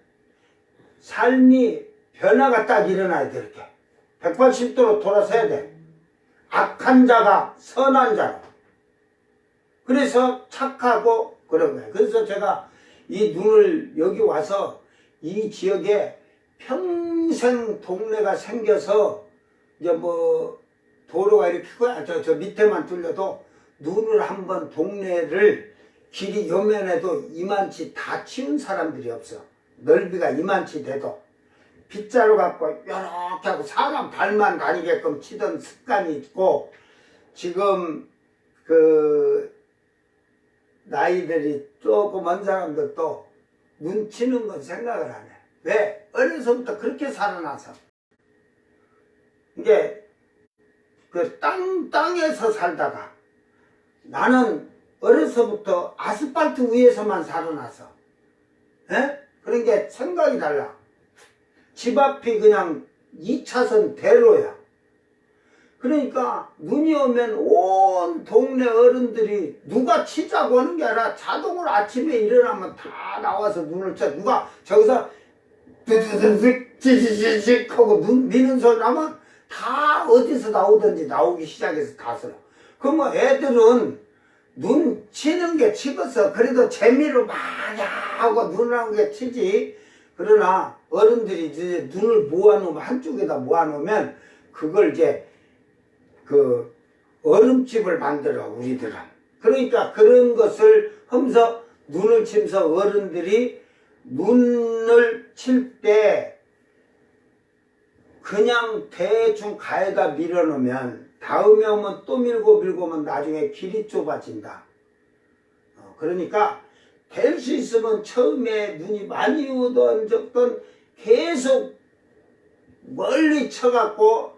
삶이 변화가 딱 일어나야 돼. 이렇게 180도로 돌아서야 돼. 악한 자가 선한 자로. 그래서 착하고 그런 거예요. 그래서 제가 이 눈을 여기 와서 이 지역에 평생 동네가 생겨서 이제 뭐 도로가 이렇게 크고요. 저 밑에만 뚫려도 눈을 한번 동네를 길이 요면에도 이만치 다 치운 사람들이 없어. 넓이가 이만치 돼도 빗자루 갖고 이렇게 하고 사람 발만 다니게끔 치던 습관이 있고 지금 그 나이들이 조금 먼 사람들도 눈 치는 건 생각을 안 해. 왜? 어려서부터 그렇게 살아나서 이게 그 땅에서 살다가 나는 어려서부터 아스팔트 위에서만 살아나서 그런 게 생각이 달라. 집 앞이 그냥 2차선 대로야. 그러니까 눈이 오면 온 동네 어른들이 누가 치자고 하는 게 아니라 자동으로 아침에 일어나면 다 나와서 눈을 쳐. 누가 저기서 드드드득 지지지직 하고 눈 미는 소리 나면 다 어디서 나오든지 나오기 시작해서 다 쓰러. 그러면 애들은 눈 치는 게 치겠어. 그래도 재미로 많이 하고 눈하고 게 치지. 그러나 어른들이 이제 눈을 모아놓으면 한쪽에다 모아놓으면 그걸 이제 그 얼음집을 만들어 우리들은. 그러니까 그런 것을 하면서 눈을 치면서 어른들이 눈을 칠 때 그냥 대충 가에다 밀어놓으면 다음에 오면 또 밀고 오면 나중에 길이 좁아진다. 그러니까 될 수 있으면 처음에 눈이 많이 오던 적던 계속 멀리 쳐갖고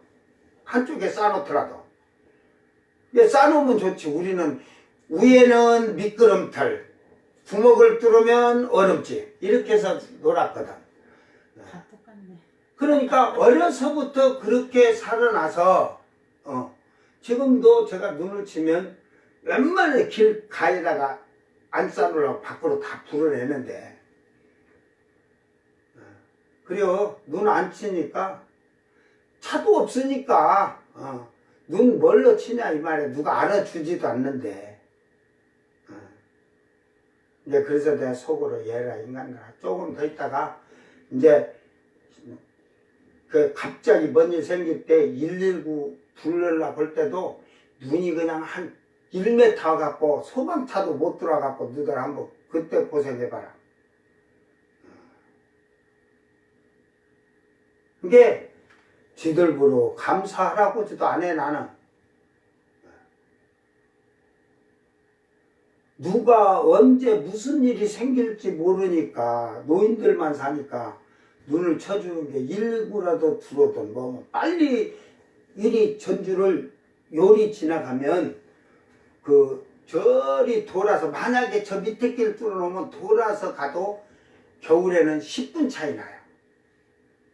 한쪽에 쌓아놓더라도 쌓아놓으면 좋지. 우리는 위에는 미끄럼틀, 구멍을 뚫으면 얼음집 이렇게 해서 놀았거든. 다 똑같네. 그러니까 어려서부터 그렇게 살아나서 지금도 제가 눈을 치면 웬만한 길 가에다가 안 쌓으려고 밖으로 다 불어내는데 그래요. 눈 안 치니까 차도 없으니까 눈 뭘로 치냐 이 말이야. 누가 알아주지도 않는데 이제 그래서 내가 속으로 얘라 인간들아 조금 더 있다가 이제 그 갑자기 뭔 일 생길 때 119 부르려고 할 때도 눈이 그냥 한 1m 갖고 소방차도 못 들어가고 너들 한번 그때 고생해봐라. 이게 지들부로 감사하라고지도 안 해. 나는 누가 언제 무슨 일이 생길지 모르니까 노인들만 사니까 눈을 쳐주는 게 119라도 들어오든 뭐 빨리 일이 전주를 요리 지나가면 그 저리 돌아서 만약에 저 밑에 길 뚫어놓으면 돌아서 가도 겨울에는 10분 차이 나요.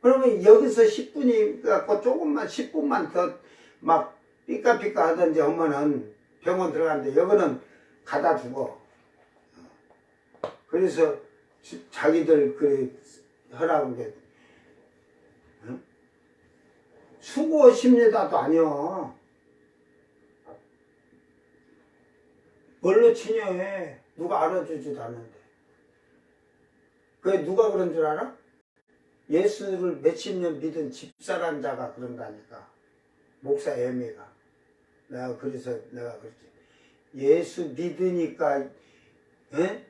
그러면 여기서 10분이 갖고 조금만 10분만 더 막 삐까삐까 하든지 하면은 병원 들어가는데 여기는 가다 죽어. 그래서 자기들 그 하라는 게 응? 수고십니다도 아니여. 뭘로 친여해? 누가 알아주지도 않는데. 그게 누가 그런 줄 알아? 예수를 몇십 년 믿은 집사란 자가 그런다니까. 목사 애미가. 그래서 내가 그랬지. 예수 믿으니까 에?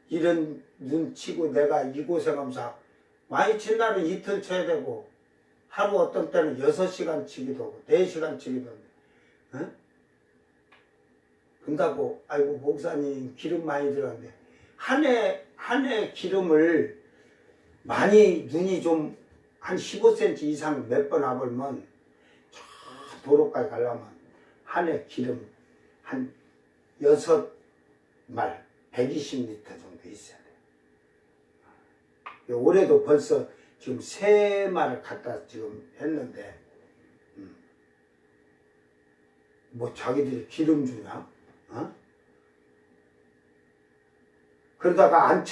이런 눈 치고 내가 이 고생하면서 많이 친 날은 이틀 쳐야 되고 하루 어떤 때는 6시간 치기도 하고 4시간 치기도 하고 에? 근다고 아이고 목사님 기름 많이 들었네. 한 해 기름을 많이 눈이 좀 한 15cm 이상 몇 번 와보면 저 도로까지 가려면 한 해 기름 한 6말 120리터 정도 있어야 돼. 올해도 벌써 지금 3말을 갖다 지금 했는데 뭐 자기들이 기름 주냐? 어? 그러다가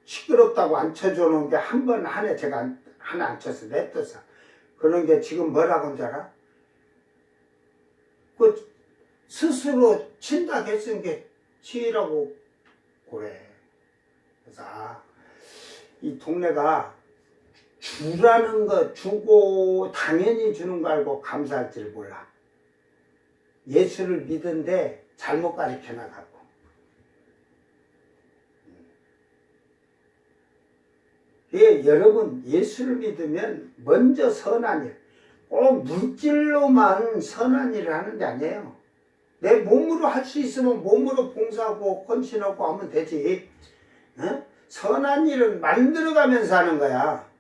시끄럽다고 안 쳐주는 게 한 번 한 해 제가 하나 안 쳐서 냅뒀어. 그런 게 지금 뭐라고 하는지 알아? 그 스스로 친다고 했은 게 치라고 그래. 그래서 이 동네가 주라는 거 주고 당연히 주는 거 알고 감사할 줄 몰라. 예수를 믿은데 잘못 가르쳐 나가고. 예, 여러분 예수를 믿으면 먼저 선한 일, 꼭 물질로만 선한 일을 하는 게 아니에요. 내 몸으로 할 수 있으면 몸으로 봉사하고 헌신하고 하면 되지. 어? 선한 일은 만들어가면서 하는 거야.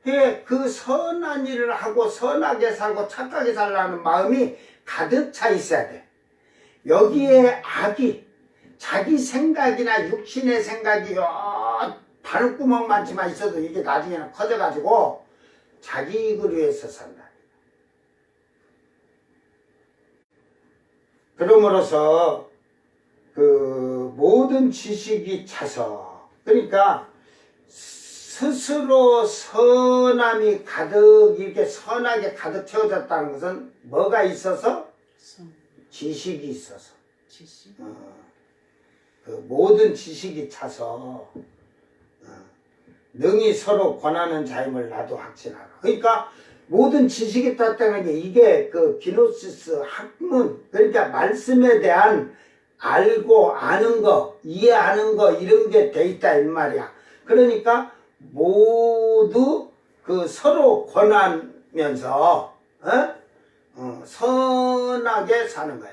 예, 그 선한 일을 하고 선하게 살고 착하게 살라는 마음이 가득 차 있어야 돼. 여기에 악이 자기 생각이나 육신의 생각이 바늘구멍만치만 있어도 이게 나중에는 커져가지고 자기 이익을 위해서 산다. 그러므로서 그 모든 지식이 차서 그러니까 스스로 선함이 가득 이렇게 선하게 가득 채워졌다는 것은 뭐가 있어서? 지식이 있어서. 지식? 그 모든 지식이 차서 능히 서로 권하는 자임을 나도 확신하라. 그러니까 모든 지식이 땄다는 게 이게 그 기노시스 학문 그러니까 말씀에 대한 알고 아는 거 이해하는 거 이런 게 돼 있다 이 말이야. 그러니까 모두 그 서로 권하면서 선하게 사는 거야.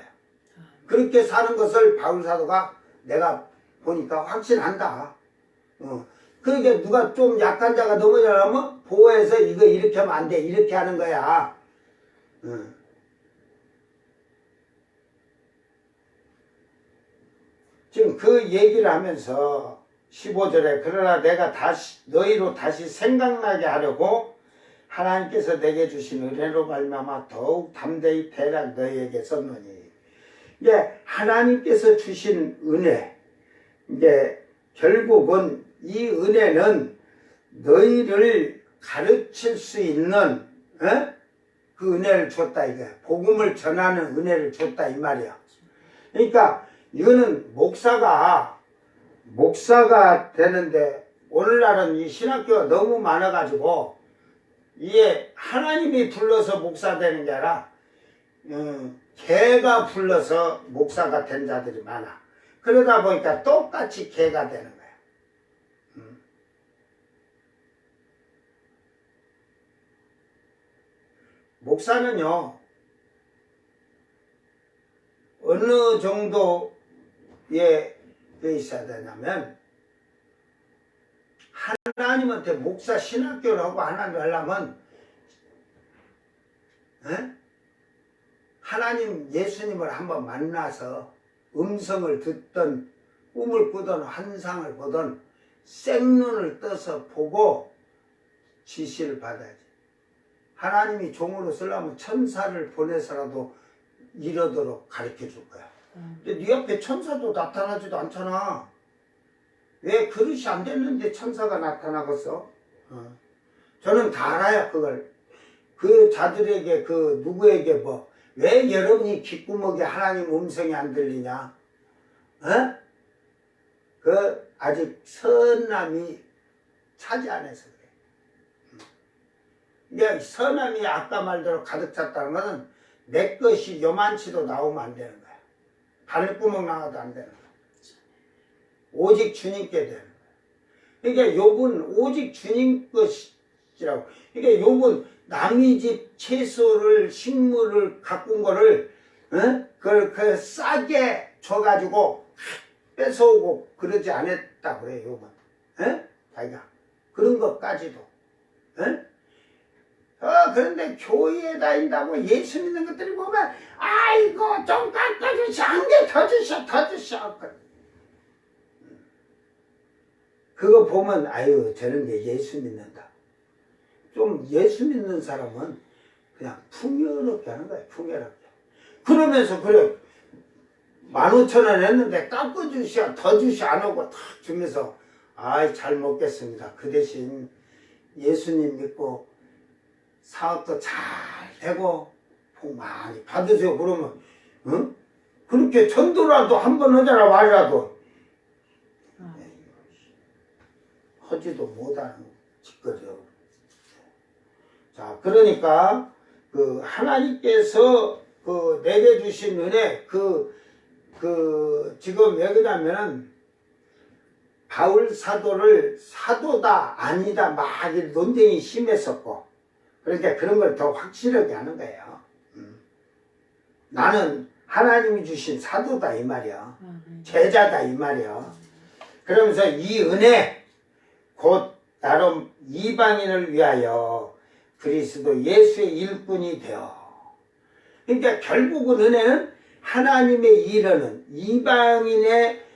그렇게 사는 것을 바울 사도가 내가 보니까 확신한다. 그러니까 누가 좀 약한 자가 넘어지려면 보호해서 이거 이렇게 하면 안 돼. 이렇게 하는 거야. 지금 그 얘기를 하면서 15절에 그러나 내가 너희로 다시 생각나게 하려고 하나님께서 내게 주신 은혜로 말미암아 더욱 담대히 대략 너희에게 썼노니 이게 하나님께서 주신 은혜 이게 결국은 이 은혜는 너희를 가르칠 수 있는 그 은혜를 줬다 이거야. 복음을 전하는 은혜를 줬다 이 말이야. 그러니까 이거는 목사가 되는데 오늘날은 이 신학교가 너무 많아가지고 이게 하나님이 불러서 목사 되는 게 아니라 개가 불러서 목사가 된 자들이 많아. 그러다 보니까 똑같이 개가 되는 거야. 목사는요 어느 정도에 있어야 되냐면 하나님한테 목사 신학교를 하고 하나님 하려면 하나님 예수님을 한번 만나서 음성을 듣던 꿈을 꾸던 환상을 보던 생눈을 떠서 보고 지시를 받아야지. 하나님이 종으로 쓰려면 천사를 보내서라도 이러도록 가르쳐 줄 거야. 근데 네 앞에 천사도 나타나지도 않잖아. 왜 그릇이 안 됐는데 천사가 나타나겠어? 저는 다 알아요, 그걸. 그 자들에게, 그 누구에게 뭐, 왜 여러분이 귓구멍에 하나님 음성이 안 들리냐? 그 아직 선함이 차지 안 해서 그래. 그러니까 선함이 아까 말대로 가득 찼다는 것은 내 것이 요만치도 나오면 안 되는 거야. 바늘구멍 나와도 안 되는 거야. 오직 주님께 되는 거야. 그러니까 욥은 오직 주님 것이라고. 그러니까 욥은 남의 집 채소를, 식물을 가꾼 거를, 그걸 싸게 줘가지고 뺏어오고 그러지 않았다고 그래요, 욥은. 자기가. 그런 것까지도. 그런데 교회에 다닌다고 예수 믿는 것들이 보면, 아이고, 좀 깎아주시, 한 개 더 주셔, 더 주셔. 그거 보면, 아유, 저런 게 예수 믿는다. 좀 예수 믿는 사람은 그냥 풍요롭게 하는 거야, 풍요롭게. 그러면서, 그래, 15,000원 했는데 깎아주시오, 더 주시, 안 오고 탁 주면서, 아이, 잘 먹겠습니다. 그 대신 예수님 믿고 사업도 잘 되고 복 많이 받으세요. 그러면 그렇게 전도라도 한 번 하자라 말이라도 하지도 못하는 짓거리요. 자, 그러니까 그 하나님께서 그 내게 주신 은혜 지금 왜 그러냐면은 바울 사도를 사도다 아니다 막 논쟁이 심했었고, 그러니까 그런 걸 더 확실하게 하는 거예요. 나는 하나님이 주신 사도다 이 말이야. 제자다 이 말이야. 그러면서 이 은혜 곧 나름 이방인을 위하여 그리스도 예수의 일꾼이 되어. 그러니까 결국은 은혜는 하나님의 일하는 이방인의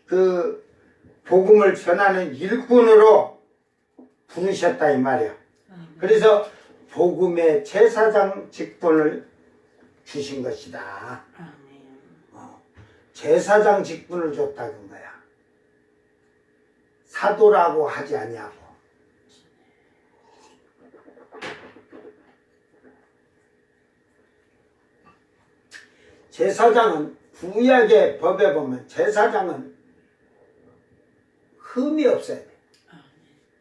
그 복음을 전하는 일꾼으로 부르셨다 이 말이야. 그래서 복음의 제사장 직분을 주신 것이다. 제사장 직분을 줬다는 거야. 사도라고 하지 아니하고. 제사장은 구약의 법에 보면 제사장은 흠이 없어야 돼.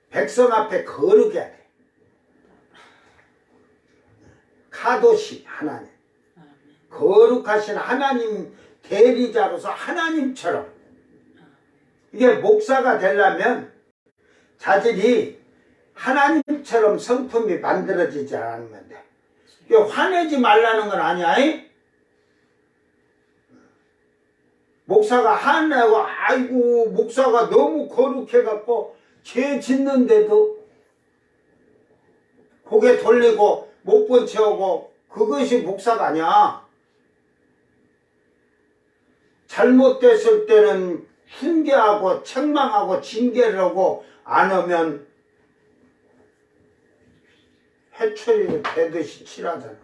백성 앞에 거룩해야 돼. 카도시 하나님. 거룩하신 하나님 대리자로서 하나님처럼. 이게 목사가 되려면 자질이 하나님처럼 성품이 만들어지지 않으면 돼. 이게 화내지 말라는 건 아니야. 목사가 화내고 아이고 목사가 너무 거룩해갖고 죄 짓는데도 고개 돌리고 못 본 채우고 그것이 목사가 아니야. 잘못됐을 때는 훈계하고 책망하고 징계를 하고 안 하면 해초리를 대듯이 칠하잖아.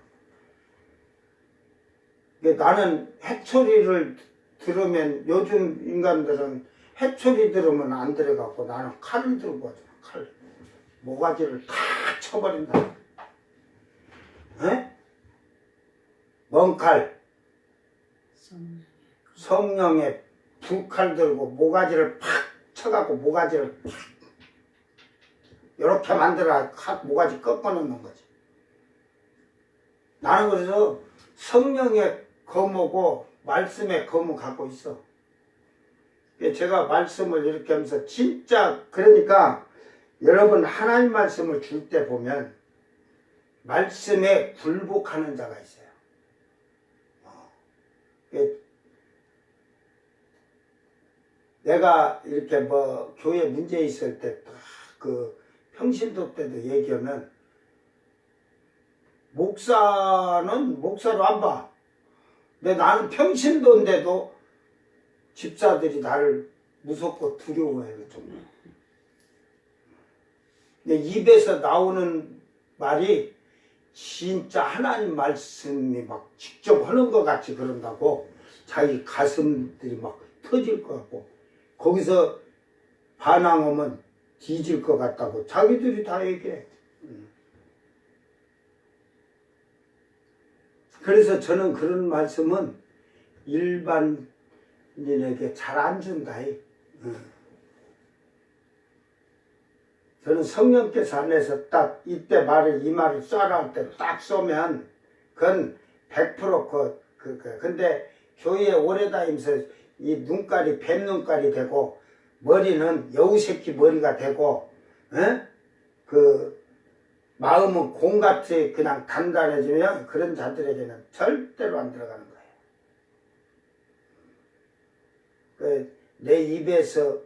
나는 해초리를 들으면 요즘 인간들은 해초리 들으면 안 들어갖고 나는 칼을 들고 하잖아. 칼. 모가지를 다 쳐버린다. 먼 칼. 성령의 두 칼 들고 모가지를 팍 쳐갖고 모가지를 팍 이렇게 만들어 모가지 꺾어 놓는 거지. 나는 그래서 성령의 검하고 말씀의 검을 갖고 있어. 제가 말씀을 이렇게 하면서 진짜 그러니까 여러분 하나님 말씀을 줄 때 보면 말씀에 굴복하는 자가 있어요. 내가 이렇게 뭐 교회 문제 있을 때 그 평신도 때도 얘기하면 목사는 목사로 안 봐. 근데 나는 평신도인데도 집사들이 나를 무섭고 두려워해요. 좀. 근데 입에서 나오는 말이 진짜 하나님 말씀이 막 직접 하는 것 같이 그런다고 자기 가슴들이 막 터질 것 같고 거기서 반항 오면 뒤질 것 같다고 자기들이 다 얘기해. 그래서 저는 그런 말씀은 일반인에게 잘 안 준다. 저는 성령께서 안에서 딱 이때 이 말을 쏴라 할 때 딱 쏘면 그건 100% 근데 교회에 오래 다니면서 이 눈깔이 뱀눈깔이 되고 머리는 여우새끼 머리가 되고 그 마음은 공같이 그냥 단단해지면 그런 자들에게는 절대로 안 들어가는 거예요. 내 입에서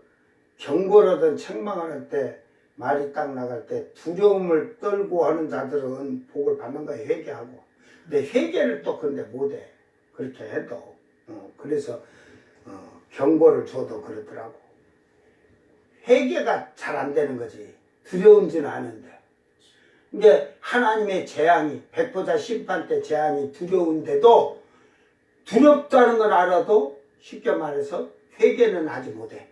경고라든 책망하는 때 말이 딱 나갈 때 두려움을 떨고 하는 자들은 복을 받는 거예요. 회개하고. 근데 회개를 또 근데 못해. 그렇게 해도. 그래서 경고를 줘도 그러더라고. 회개가 잘 안 되는 거지. 두려운지는 아는데. 이게 하나님의 재앙이 백보자 심판 때 재앙이 두려운데도 두렵다는 걸 알아도 쉽게 말해서 회개는 하지 못해.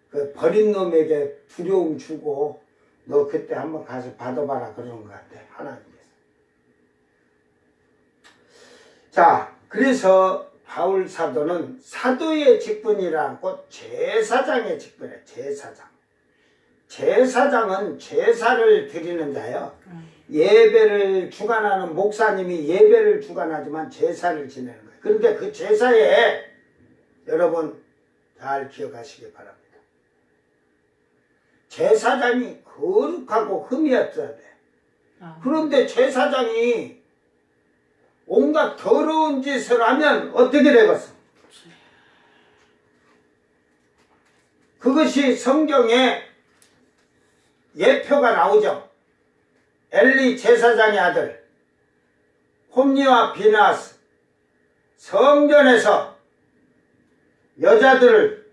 그 버린 놈에게 두려움 주고 너 그때 한번 가서 받아봐라 그러는 것 같아. 하나님께서. 자, 그래서 바울 사도는 사도의 직분이라고 제사장의 직분이에요. 제사장. 제사장은 제사를 드리는 자예요. 예배를 주관하는 목사님이 예배를 주관하지만 제사를 지내는 거예요. 그런데 그 제사에 여러분 잘 기억하시기 바랍니다. 제사장이 거룩하고 흠이 없어야 돼. 그런데 제사장이 온갖 더러운 짓을 하면 어떻게 되겠어? 그것이 성경에 예표가 나오죠. 엘리 제사장의 아들 홈리와 비나스 성전에서 여자들과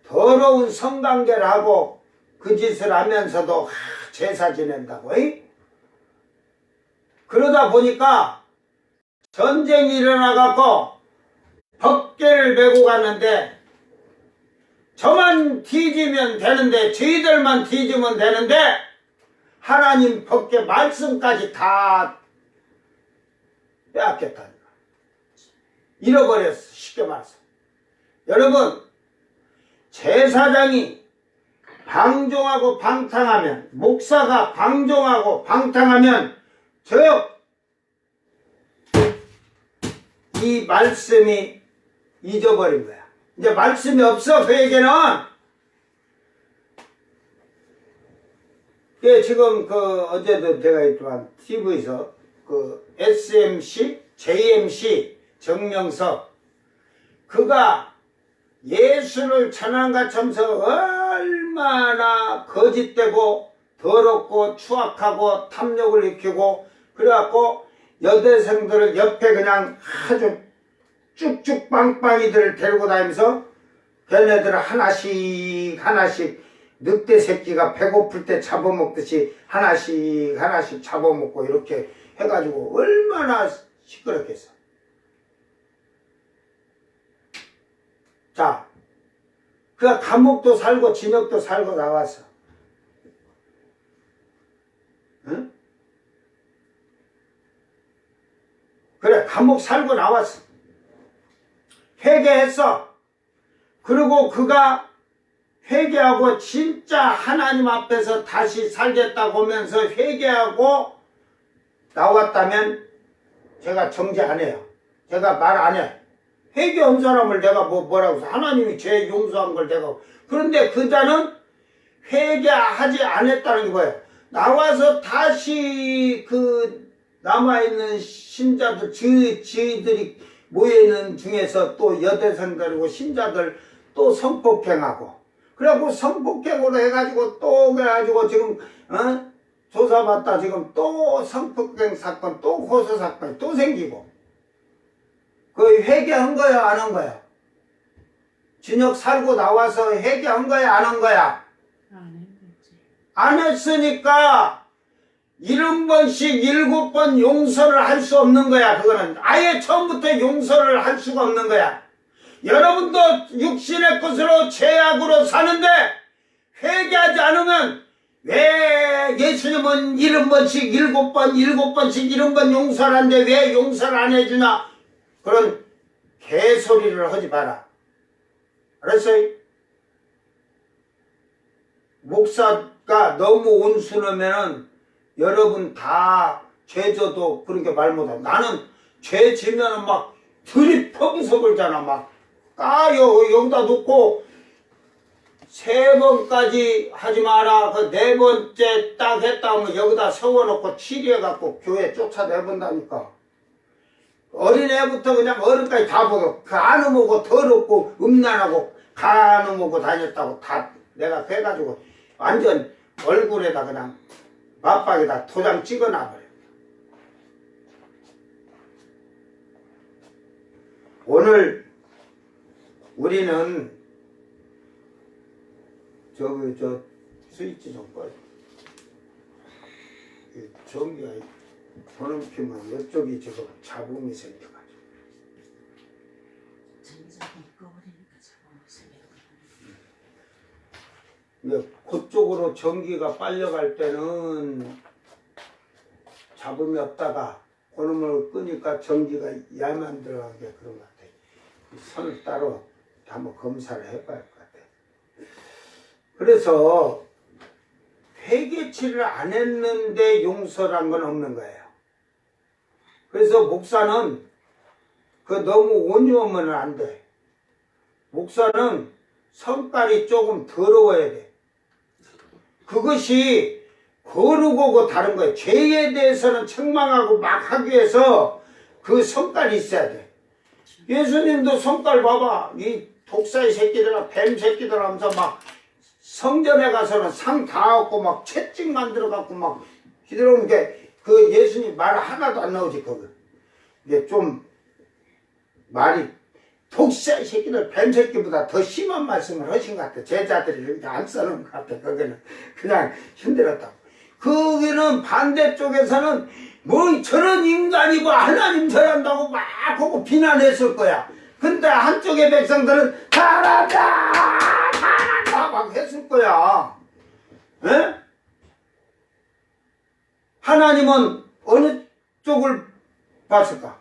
더러운 성관계를 하고 그 짓을 하면서도 제사 지낸다고. 그러다 보니까 전쟁이 일어나갖고 법궤를 메고 갔는데 저만 뒤지면 되는데 저희들만 뒤지면 되는데 하나님 법궤 말씀까지 다 빼앗겼다는 거야. 잃어버렸어. 쉽게 말해서. 여러분 제사장이 방종하고 방탕하면 목사가 방종하고 방탕하면 이 말씀이 잊어버린 거야. 이제 말씀이 없어 그에게는. 예, 지금 어제도 제가 했지만 TV에서 SMC, JMC 정명석 그가 예수를 천안가첨서 얼마나 거짓되고 더럽고 추악하고 탐욕을 일으키고 그래갖고 여대생들을 옆에 그냥 아주 쭉쭉 빵빵이들을 데리고 다니면서 걔네들을 하나씩 늑대 새끼가 배고플 때 잡아먹듯이 하나씩 잡아먹고 이렇게 해가지고 얼마나 시끄럽겠어. 자, 그가 감옥도 살고 진역도 살고 나왔어. 응? 그래, 감옥 살고 나왔어. 회개했어. 그리고 그가 회개하고 진짜 하나님 앞에서 다시 살겠다고 하면서 회개하고 나왔다면 제가 정죄 안 해요. 제가 말 안 해. 회개한 사람을 내가 뭐라고 해서 하나님이 죄 용서한 걸 내가. 그런데 그 자는 회개하지 않았다는 게 뭐예요? 나와서 다시 남아있는 신자들, 지들이 모여있는 중에서 또 여대생들이고 신자들 또 성폭행하고, 그래갖고 성폭행으로 해가지고 또 그래가지고 지금, 조사받다 지금 또 성폭행 사건, 또 고소 사건이 또 생기고, 그 회개한 거야, 안 한 거야? 진역 살고 나와서 회개한 거야, 안 한 거야? 안 했으니까 70번씩 7번 용서를 할 수 없는 거야. 그거는 아예 처음부터 용서를 할 수가 없는 거야. 여러분도 육신의 것으로 죄악으로 사는데 회개하지 않으면 왜 예수님은 7번씩 7번씩 7번 용서를 하는데 왜 용서를 안 해주나? 그런 개소리를 하지 마라. 알았어요? 목사가 너무 온순하면은 여러분 다 죄져도 그렇게 말 못하고, 나는 죄 지면은 막 들이퍼기서 걸잖아. 막 까요 여기다 놓고 3번까지 하지 마라. 그 4번째 딱 했다 하면 여기다 세워놓고 치리해갖고 교회 쫓아내본다니까. 어린애부터 그냥 어른까지 다 보고, 그 안 오고 더럽고 음란하고 간 오고 다녔다고 다 내가 해가지고 완전 얼굴에다 그냥 맞박에다 도장 찍어놔버려. 오늘 우리는 저 스위치 좀 꺼. 전기가 보는 피면 이쪽이 지금 잡음이 생겨가지고. 전자기 꺼버리니까 자꾸 생겨요. 근데 그쪽으로 전기가 빨려갈 때는 잡음이 없다가 그놈을 끄니까 전기가 야만 들어가게 그런 것 같아요. 이 선을 따로 한번 검사를 해봐야 할 것 같아요. 그래서 회개치를 안 했는데 용서란 건 없는 거예요. 그래서 목사는 그 너무 온유하면 안 돼. 목사는 성깔이 조금 더러워야 돼. 그것이 거룩하고 다른 거예요. 죄에 대해서는 책망하고 막 하기 위해서 그 성깔이 있어야 돼. 예수님도 성깔 봐봐. 이 독사의 새끼들아, 뱀 새끼들 하면서 막 성전에 가서는 상 다 얻고 막 채찍 만들어갖고 막 기다려오는 게, 그 예수님 말 하나도 안 나오지, 그거. 이게 좀 말이 독사의 새끼들, 뱀 새끼보다 더 심한 말씀을 하신 것 같아. 제자들이 이렇게 안 써놓은 것 같아. 거기는 그냥 힘들었다고. 거기는 반대쪽에서는 뭐 저런 인간이 뭐 하나님 절한다고 막 보고 비난했을 거야. 근데 한쪽의 백성들은 잘한다 잘한다 막 했을 거야. 에? 하나님은 어느 쪽을 봤을까?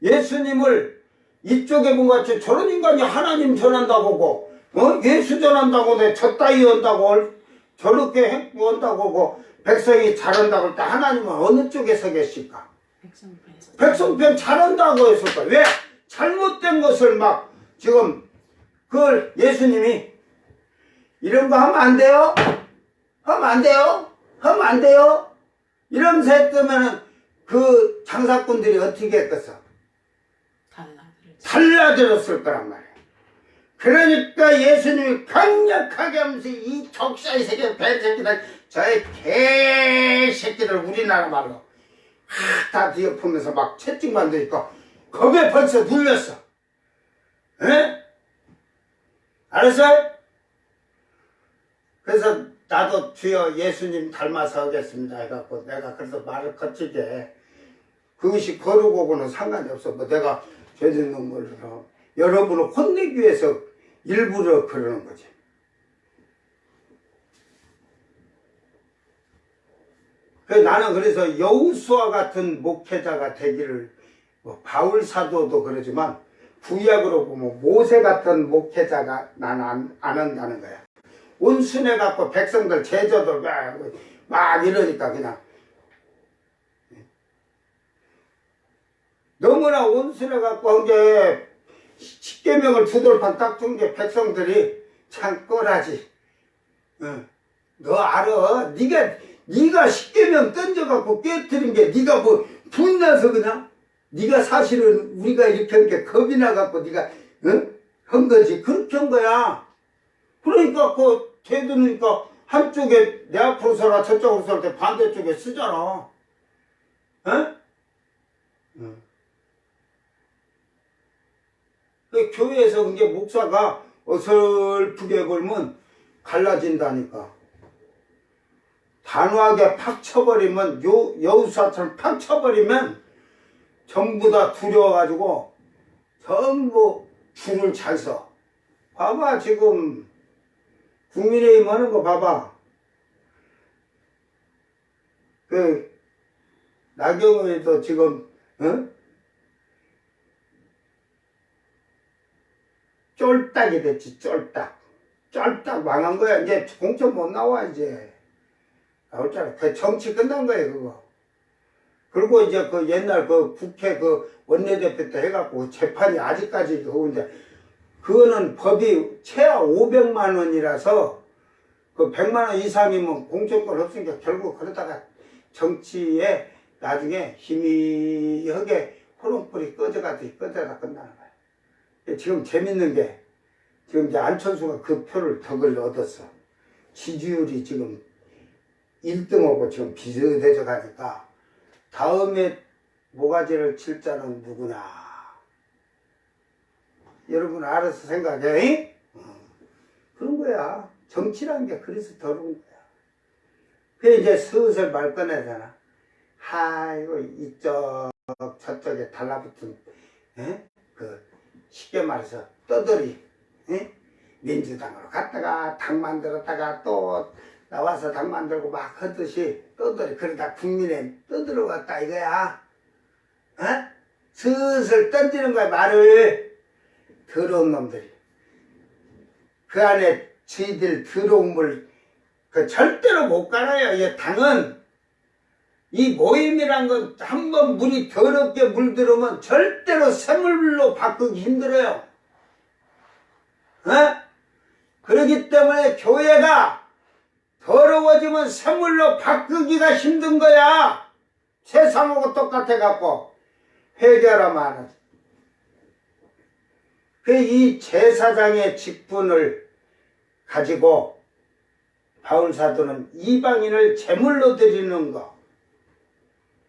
예수님을 이쪽에 본 같이 저런 인간이 하나님 전한다고 하고, 예수 전한다고 내 저 따위 한다고 저렇게 한다고 하고 백성이 잘한다고 할 때 하나님은 어느 쪽에 서 계실까? 백성 편 잘한다고 했을 거야. 왜? 잘못된 것을 막 지금 그걸 예수님이 이런 거 하면 안 돼요? 하면 안 돼요? 하면 안 돼요? 이러면서 했다면은 그 장사꾼들이 어떻게 했겠어? 달라들었을 거란 말이야. 그러니까 예수님이 강력하게 하면서 이 독사의 새끼들, 뱀새끼들, 저의 개새끼들, 우리나라 말로 다 뒤엎으면서 막 채찍 만드니까 겁에 벌써 눌렸어. 에? 알았어요? 그래서 나도 주여 예수님 닮아서 하겠습니다 해갖고 내가 그래서 말을 거치게, 그것이 거룩하고는 상관이 없어. 뭐 내가 죄진 놈을 여러분을 혼내기 위해서 일부러 그러는 거지. 나는 그래서 여호수아 같은 목회자가 되기를, 뭐 바울 사도도 그러지만 구약으로 보면 모세 같은 목회자가 나는 안 한다는 거야. 온순해 갖고 백성들 제자들 막 이러니까 그냥 너무나 온순해 갖고 한 게 십계명을 두돌판 딱 준 게 백성들이 참 꺼라지. 너 알아? 네가 십계명 던져갖고 깨뜨린 게 네가 뭐 분나서 그냥 네가 사실은 우리가 이렇게 하는 게 겁이 나갖고 네가 한 거지. 그렇게 한 거야. 그러니까 그 되드니까 한쪽에 내 앞으로 서라 저쪽으로 설 때 반대쪽에 쓰잖아. 그 교회에서 그게 목사가 어설프게 걸면 갈라진다니까. 단호하게 팍 쳐버리면, 여우사처럼 팍 쳐버리면 전부 다 두려워가지고 전부 줄을 잘 서. 봐봐, 지금 국민의힘 하는 거 봐봐. 그 나경원이도 지금 쫄딱이 됐지. 쫄딱 망한 거야. 이제 공천 못 나와. 이제 나올잖아. 그 정치 끝난 거야 그거. 그리고 이제 그 옛날 그 국회 그 원내대표 때 해갖고 재판이 아직까지 그건데, 그거는 법이 최하 500만 원이라서 그 100만 원 이상이면 공천권 없으니까 결국 그러다가 정치에 나중에 희미하게 호롱불이 꺼져다 끝나는 거야. 지금 재밌는 게, 지금 이제 안철수가 그 표를 덕을 얻었어. 지지율이 지금 1등하고 지금 비슷해져 가니까 다음에 모가지를 칠 자는 누구냐. 여러분 알아서 생각해. 그런 거야. 정치라는 게 그래서 더러운 거야. 그래 이제 슬슬 말 꺼내잖아. 아이고 이쪽 저쪽에 달라붙은 그 쉽게 말해서 떠돌이 민주당으로 갔다가 당 만들었다가 또 나와서 당 만들고 막 하듯이 떠돌이, 그러다 국민의힘 떠들어갔다 이거야. 슬슬 던지는 거야 말을. 더러운 놈들이. 그 안에 저희들 더러운 물 그 절대로 못 갈아요. 이 당은 이 모임이란 건 한번 물이 더럽게 물들으면 절대로 샘물로 바꾸기 힘들어요. 그렇기 때문에 교회가 더러워지면 샘물로 바꾸기가 힘든 거야. 세상하고 똑같아 갖고 회개하라마는. 이 제사장의 직분을 가지고 바울사도는 이방인을 제물로 드리는 거,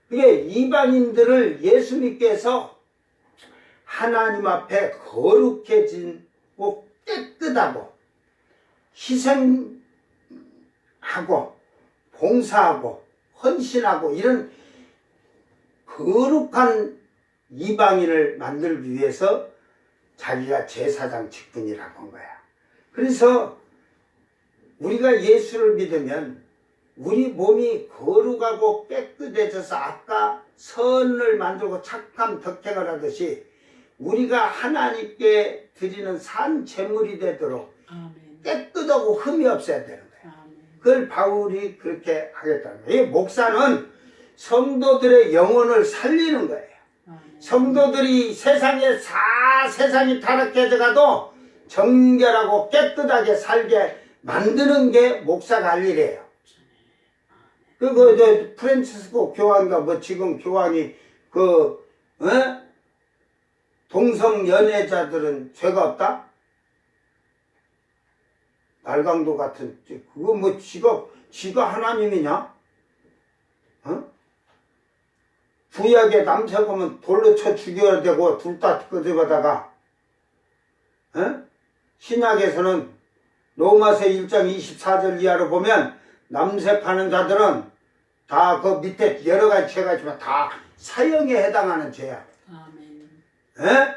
그게 이방인들을 예수 믿게 해서 하나님 앞에 거룩해지고 깨끗하고 희생하고 봉사하고 헌신하고 이런 거룩한 이방인을 만들기 위해서 자기가 제사장 직분이라고 한 거야. 그래서 우리가 예수를 믿으면 우리 몸이 거룩하고 깨끗해져서 아까 선을 만들고 착함 덕행을 하듯이 우리가 하나님께 드리는 산 제물이 되도록 아멘. 깨끗하고 흠이 없어야 되는 거야. 아멘. 그걸 바울이 그렇게 하겠다는 거예요. 이 목사는 성도들의 영혼을 살리는 거예요. 아멘. 성도들이 세상이 타락해져 가도 정결하고 깨끗하게 살게 만드는 게 목사가 할 일이에요. 저 프란치스코 교황과 뭐 지금 교황이 동성 연애자들은 죄가 없다? 날강도 같은, 그거 뭐 지가 하나님이냐? 구약에 남자 보면 돌로 쳐 죽여야 되고 둘 다 끄집어다가, 신약에서는 로마서 1장 24절 이하로 보면 남색하는 자들은 다 그 밑에 여러 가지 죄가 있지만 다 사형에 해당하는 죄야. 아멘.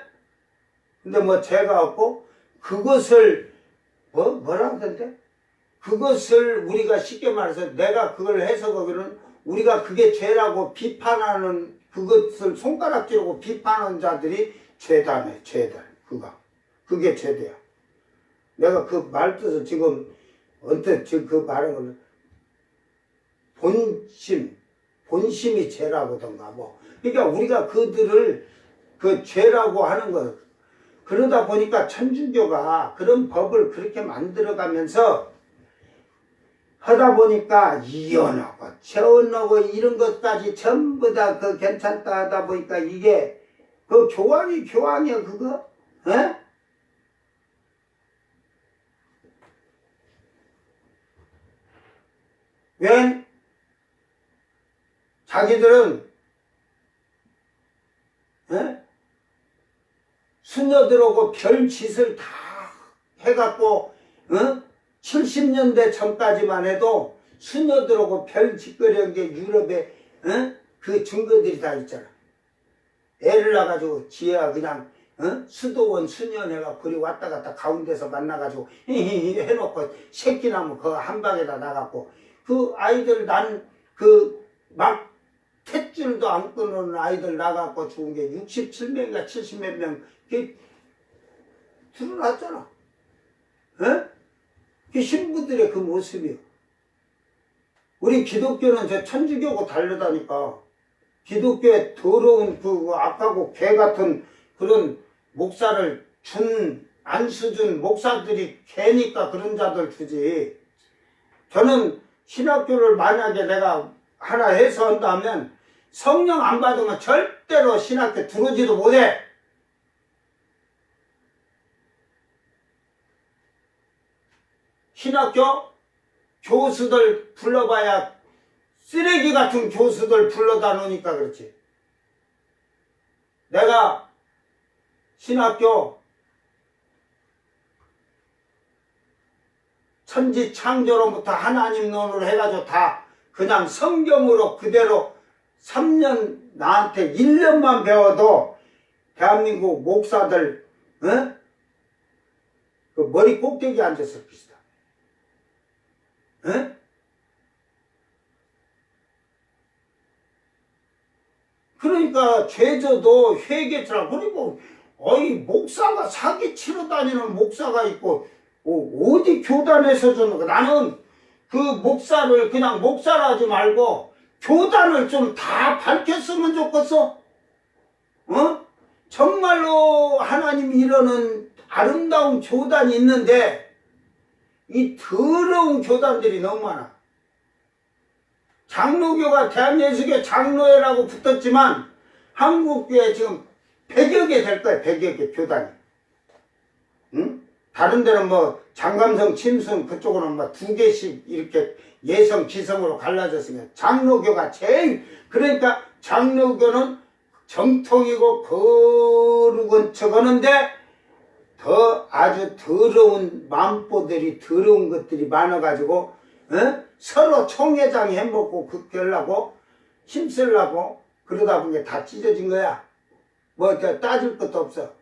근데 뭐 죄가 없고 그것을 뭐라 하던데? 그것을 우리가 쉽게 말해서 내가 그걸 해석하기로는 우리가 그게 죄라고 비판하는, 그것을 손가락질하고 비판하는 자들이 죄다네. 죄다. 그게 죄대야. 내가 그 말뜻을 지금 언뜻 지금 그 말한 걸 본심이 죄라고던가 뭐. 그러니까 우리가 그들을 그 죄라고 하는 거. 그러다 보니까 천주교가 그런 법을 그렇게 만들어가면서 하다 보니까 이혼하고 재혼하고 이런 것까지 전부 다 그 괜찮다 하다 보니까 이게 그 교황이야 그거? 왜? 자기들은 수녀들하고 별 짓을 다 해갖고 70년대 전까지만 해도 수녀들하고 별 짓거리한 게 유럽에 그 증거들이 다 있잖아. 애를 낳아가지고 지혜가 그냥 수도원 수녀네가 그리 왔다 갔다 가운데서 만나가지고 히히히 해놓고 새끼 나면 그 한 방에다 나갔고 그 아이들 난 그 막 탯줄도 안 끊는 아이들 나가고 죽은 게 67명인가 70몇 명 드러났잖아. 그 신부들의 그 모습이요. 우리 기독교는 저 천주교고 다르다니까. 기독교에 더러운 그 악하고 개 같은 그런 목사를 안 수준 목사들이 개니까 그런 자들 주지. 저는 신학교를 만약에 내가 하나 해서 한다면 성령 안 받으면 절대로 신학교 들어오지도 못해. 신학교 교수들 불러봐야 쓰레기 같은 교수들 불러다 놓으니까 그렇지. 내가 신학교 천지 창조로부터 하나님 논으로 해가지고 다 그냥 성경으로 그대로 3년 나한테 1년만 배워도 대한민국 목사들 그 머리 꼭대기에 앉았을 것이다. 그러니까 죄져도 회개처럼 그리고 어이 목사가 사기 치러 다니는 목사가 있고 어디 교단에서 주는 거 나는 그 목사를 그냥 목사라 하지 말고 교단을 좀 다 밝혔으면 좋겠어. 정말로 하나님이 이러는 아름다운 교단이 있는데 이 더러운 교단들이 너무 많아. 장로교가 대한예수교 장로회라고 붙었지만 한국교회 지금 100여 개 될 거야. 100여 개 교단이. 다른 데는 뭐 장감성 침순 그쪽으로는 뭐 2개씩 이렇게 예성 기성으로 갈라졌으니까 장로교가 제일 그러니까 장로교는 정통이고 거룩은 척하는데 더 아주 더러운 만보들이 더러운 것들이 많아가지고 서로 총회장 해먹고 그러려고 힘쓰려고 그러다 보니 다 찢어진 거야. 뭐 따질 것도 없어.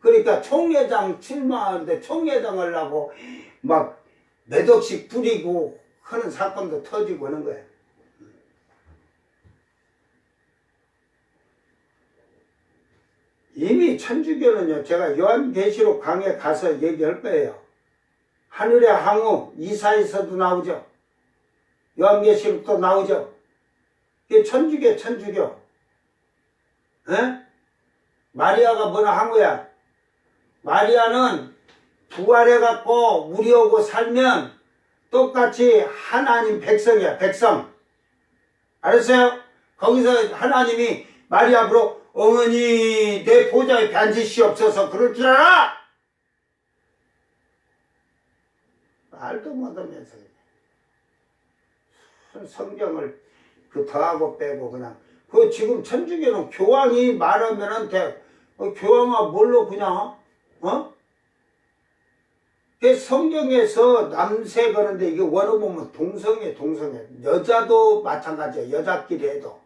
그러니까 총회장 출마하는데 총회장 하려고 막 몇 억씩 뿌리고 하는 사건도 터지고 하는 거야. 이미 천주교는요, 제가 요한계시록 강에 가서 얘기할 거예요. 하늘의 항우 이사에서도 나오죠. 요한계시록도 나오죠. 이게 천주교. 마리아가 뭐나 항우야? 마리아는 부활해갖고 우리하고 살면 똑같이 하나님 백성이야, 백성. 알았어요? 거기서 하나님이 마리아 앞으로 어머니 내 보좌에 앉으시옵소서 그럴 줄 알아? 말도 못하면서 성경을 그 더하고 빼고 그냥 그 지금 천주교는 교황이 말하면은 돼. 교황아 뭘로 그냥 그 성경에서 남세 그런데 이게 원어 보면 동성애 여자도 마찬가지야. 여자끼리 해도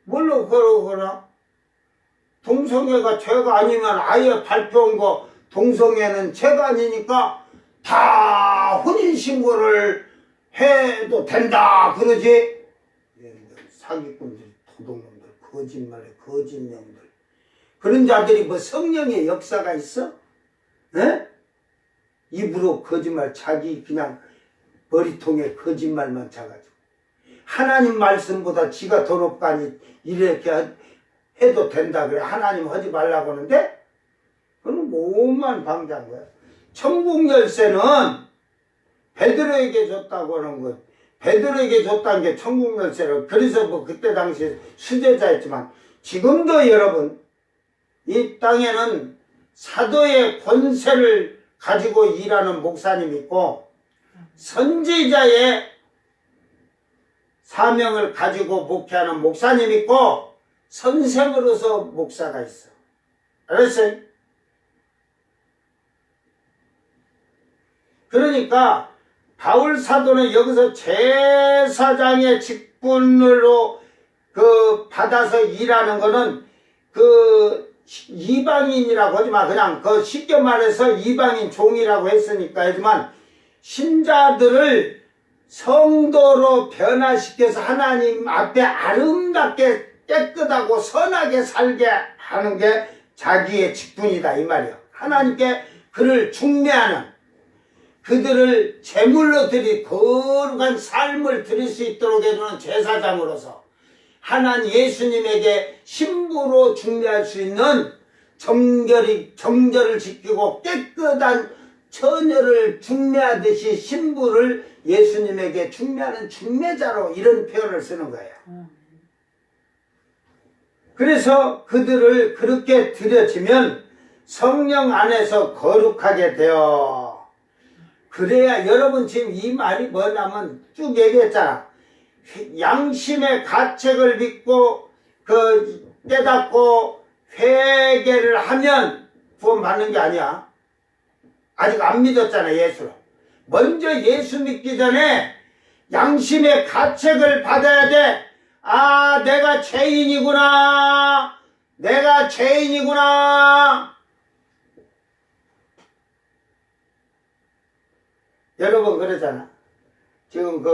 뭘로 그러거나 동성애가 죄가 아니면 아예 발표한 거 동성애는 죄가 아니니까 다 혼인신고를 해도 된다 그러지. 사기꾼들 도둑놈들 거짓말에 거짓령들 그런 자들이 뭐 성령의 역사가 있어? 입으로 거짓말 자기 그냥 머리통에 거짓말만 차가지고 하나님 말씀보다 지가 더 높가니 이렇게 해도 된다 그래. 하나님 하지 말라고 하는데 그건 뭐만 방자한 거야. 천국 열쇠는 베드로에게 줬다고 하는 것. 베드로에게 줬다는 게 천국 열쇠를. 그래서 뭐 그때 당시에 수제자였지만 지금도 여러분 이 땅에는 사도의 권세를 가지고 일하는 목사님이 있고 선지자의 사명을 가지고 목회하는 목사님이 있고 선생으로서 목사가 있어. 알았어요? 그러니까 바울 사도는 여기서 제사장의 직분으로 그 받아서 일하는 거는 이방인이라고 하지만 그냥 쉽게 말해서 이방인 종이라고 했으니까 하지만 신자들을 성도로 변화시켜서 하나님 앞에 아름답게 깨끗하고 선하게 살게 하는 게 자기의 직분이다 이 말이야. 하나님께 그를 중매하는, 그들을 제물로 드리 거룩한 삶을 드릴 수 있도록 해주는 제사장으로서 하나님 예수님에게 신부로 중매할 수 있는 정결을 지키고 깨끗한 처녀를 중매하듯이 신부를 예수님에게 중매하는 중매자로 이런 표현을 쓰는 거예요. 그래서 그들을 그렇게 드려지면 성령 안에서 거룩하게 되어, 그래야 여러분 지금 이 말이 뭐냐면 쭉 얘기했잖아. 양심의 가책을 믿고 깨닫고 회개를 하면 구원 받는 게 아니야. 아직 안 믿었잖아 예수를. 먼저 예수 믿기 전에 양심의 가책을 받아야 돼. 아, 내가 죄인이구나. 내가 죄인이구나. 여러분 그러잖아. 지금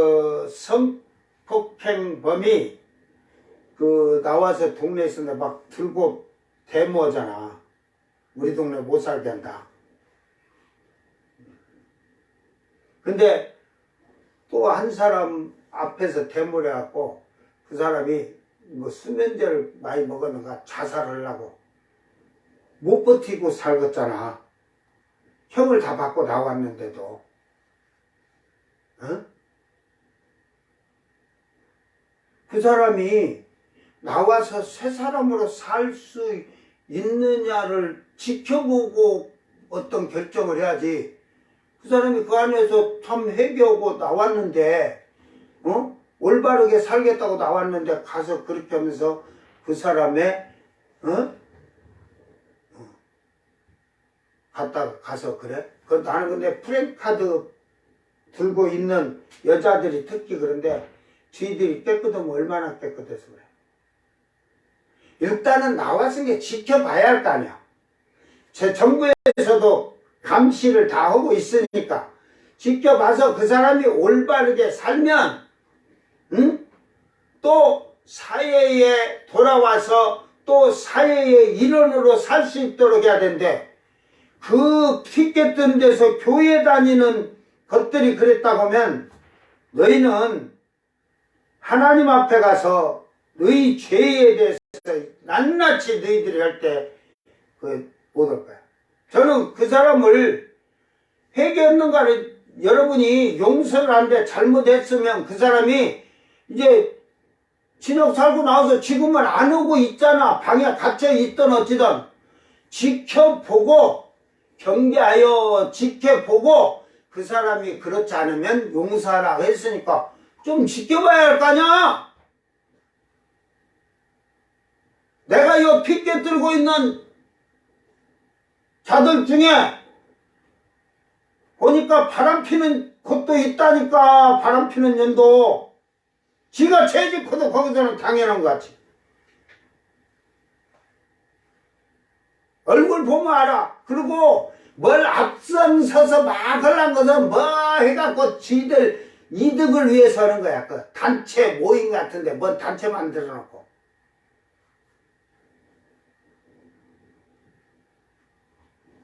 성폭행범이 나와서 동네에서 막 들고 데모하잖아. 우리 동네 못 살게 한다. 근데 또 한 사람 앞에서 데모를 해갖고 그 사람이 뭐 수면제를 많이 먹었는가 자살을 하고 못 버티고 살겠잖아. 형을 다 받고 나왔는데도. 어? 그 사람이 나와서 새 사람으로 살 수 있느냐를 지켜보고 어떤 결정을 해야지. 그 사람이 그 안에서 참 회개하고 나왔는데, 올바르게 살겠다고 나왔는데 가서 그렇게 하면서 그 사람의, 가서 그래? 나는 근데 프랭카드 들고 있는 여자들이 특히 그런데 저희들이 깨끗하면 얼마나 깨끗해서 그래. 일단은 나와서 게 지켜봐야 할 거 아니야. 제 정부에서도 감시를 다 하고 있으니까 지켜봐서 그 사람이 올바르게 살면 또 사회에 돌아와서 또 사회의 일원으로 살 수 있도록 해야 되는데 그 피켓 든 데서 교회 다니는 것들이 그랬다고 하면 너희는 하나님 앞에 가서 너희 죄에 대해서 낱낱이 너희들이 할 때 못 올 거야. 저는 그 사람을 회개했는가를 여러분이 용서를 하는데 잘못했으면 그 사람이 이제 진역 살고 나와서 지금은 안 오고 있잖아. 방에 갇혀 있던 어찌든 지켜보고 경계하여 지켜보고 그 사람이 그렇지 않으면 용서하라고 했으니까 좀 지켜봐야 할 거 아니야. 내가 이 핏개 들고 있는 자들 중에 보니까 바람 피는 곳도 있다니까. 바람 피는 년도. 지가 죄짓고도 거기서는 당연한 것 같지. 얼굴 보면 알아. 그리고 뭘 앞선서서 막 하려는 것은 뭐 해갖고 지들 이득을 위해서 하는 거야. 단체 모임 같은데 뭔 단체 만들어 놓고.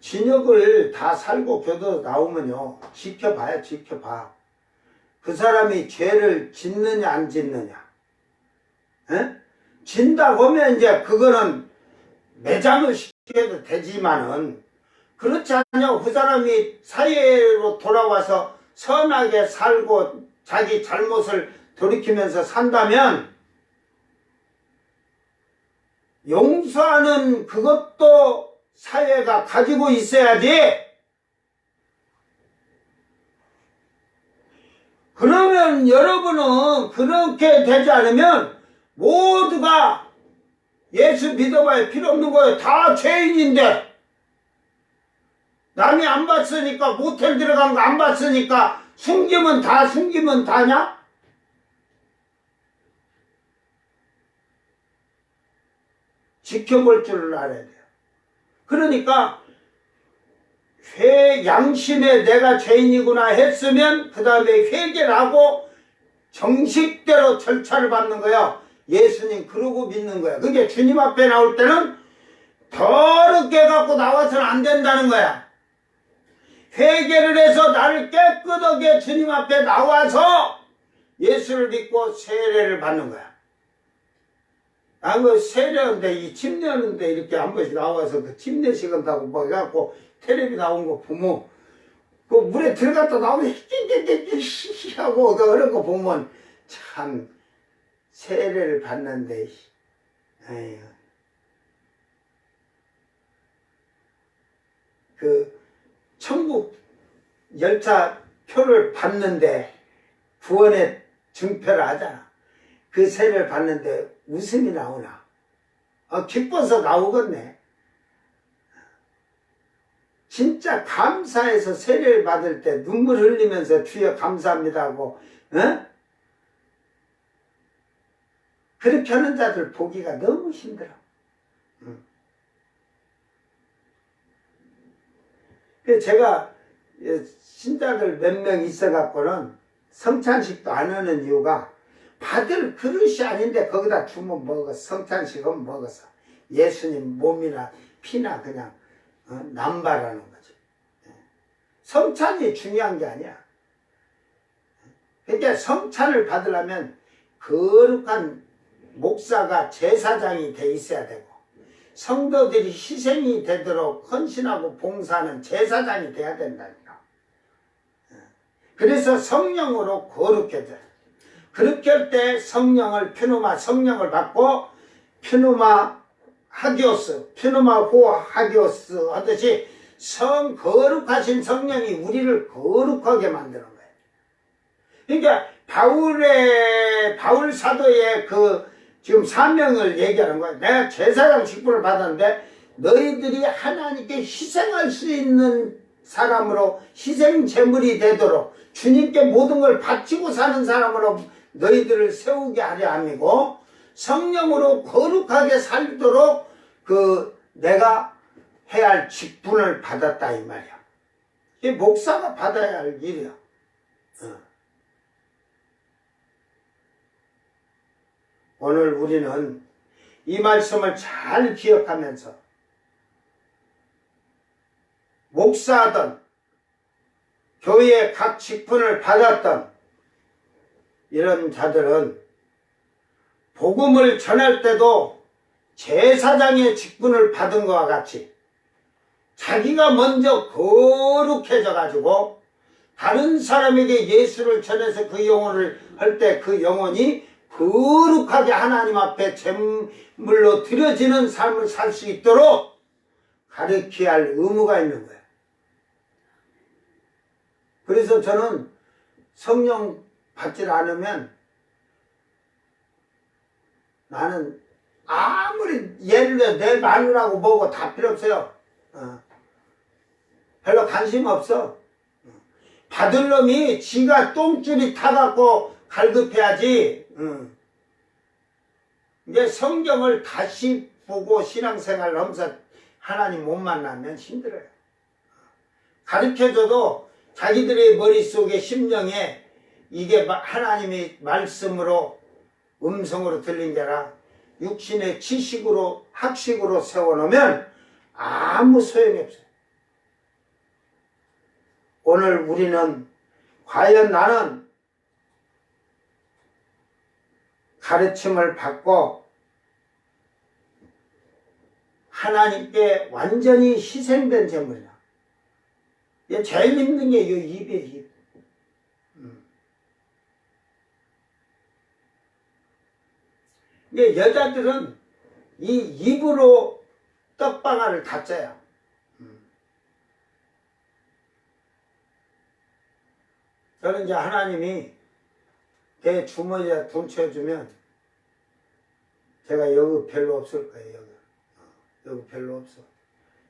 진역을 다 살고 교도 나오면요. 지켜봐야 지켜봐. 그 사람이 죄를 짓느냐 안 짓느냐. 에? 진다고 하면 이제 그거는 매장을 시켜도 되지만은 그렇지 않냐고. 그 사람이 사회로 돌아와서 선하게 살고 자기 잘못을 돌이키면서 산다면 용서하는 그것도 사회가 가지고 있어야지. 그러면 여러분은 그렇게 되지 않으면 모두가 예수 믿어봐야 필요 없는 거예요. 다 죄인인데 남이 안 봤으니까 모텔 들어간 거 안 봤으니까 숨기면 다냐? 지켜볼 줄 알아야 돼요. 그러니까 양심에 내가 죄인이구나 했으면 그 다음에 회개를 하고 정식대로 절차를 받는 거야. 예수님 그러고 믿는 거야. 그게 주님 앞에 나올 때는 더럽게 갖고 나와서는 안 된다는 거야. 회개를 해서 나를 깨끗하게 주님 앞에 나와서 예수를 믿고 세례를 받는 거야. 그 세례하는데 이 침례하는데 이렇게 한 번씩 나와서 그 침례식한다고 뭐 해갖고 텔레비 나온 거 보면 그 물에 들어갔다 나오면 히히히히 하고 그런 거 보면 참 세례를 받는데 에휴. 그 천국 열차 표를 받는데 구원의 증표를 하잖아. 그 세례를 받는데 웃음이 나오나? 기뻐서 나오겠네. 진짜 감사해서 세례를 받을 때 눈물 흘리면서 주여 감사합니다 하고 그렇게 하는 자들 보기가 너무 힘들어. 그래서 제가 신자들 몇 명 있어갖고는 성찬식도 안 하는 이유가 받을 그릇이 아닌데 거기다 주면 먹어. 성찬식은 먹어서 예수님 몸이나 피나 그냥 남발하는 거죠. 성찬이 중요한 게 아니야. 그러니까 성찬을 받으려면 거룩한 목사가 제사장이 돼 있어야 되고 성도들이 희생이 되도록 헌신하고 봉사하는 제사장이 돼야 된다니까. 그래서 성령으로 거룩해져요. 그렇게 할 때 성령을 퓨노마 성령을 받고 퓨노마 하기오스 퓨노마 호 하기오스 하듯이 거룩하신 성령이 우리를 거룩하게 만드는 거예요. 그러니까 바울 사도의 지금 사명을 얘기하는 거야. 내가 제사장 직분을 받았는데 너희들이 하나님께 희생할 수 있는 사람으로 희생 제물이 되도록 주님께 모든 걸 바치고 사는 사람으로 너희들을 세우게 하려 함이고 성령으로 거룩하게 살도록 내가 해야 할 직분을 받았다 이 말이야. 이 목사가 받아야 할 일이야. 오늘 우리는 이 말씀을 잘 기억하면서 목사하던 교회의 각 직분을 받았던 이런 자들은 복음을 전할 때도 제사장의 직분을 받은 것과 같이 자기가 먼저 거룩해져 가지고 다른 사람에게 예수를 전해서 그 영혼을 할 때 그 영혼이 거룩하게 하나님 앞에 제물로 드려지는 삶을 살 수 있도록 가르쳐야 할 의무가 있는 거예요. 그래서 저는 성령 받지 않으면 나는 아무리 예를 들어 내 마누라고 뭐고 다 필요 없어요. 별로 관심 없어. 받을 놈이 지가 똥줄이 타갖고 갈급해야지. 이제 성경을 다시 보고 신앙생활을 하면서 하나님 못 만나면 힘들어요. 가르쳐줘도 자기들의 머릿속에 심령에 이게 하나님의 말씀으로 음성으로 들린 게 아니라 육신의 지식으로 학식으로 세워놓으면 아무 소용이 없어요. 오늘 우리는 과연 나는 가르침을 받고 하나님께 완전히 희생된 제물이야. 제일 힘든 게 이 입이에요, 입. 근데 여자들은 이 입으로 떡방아를 닫져요. 저는 이제 하나님이 제 주머니에 돈 채워주면 제가 여기 별로 없을 거예요. 여기 별로 없어.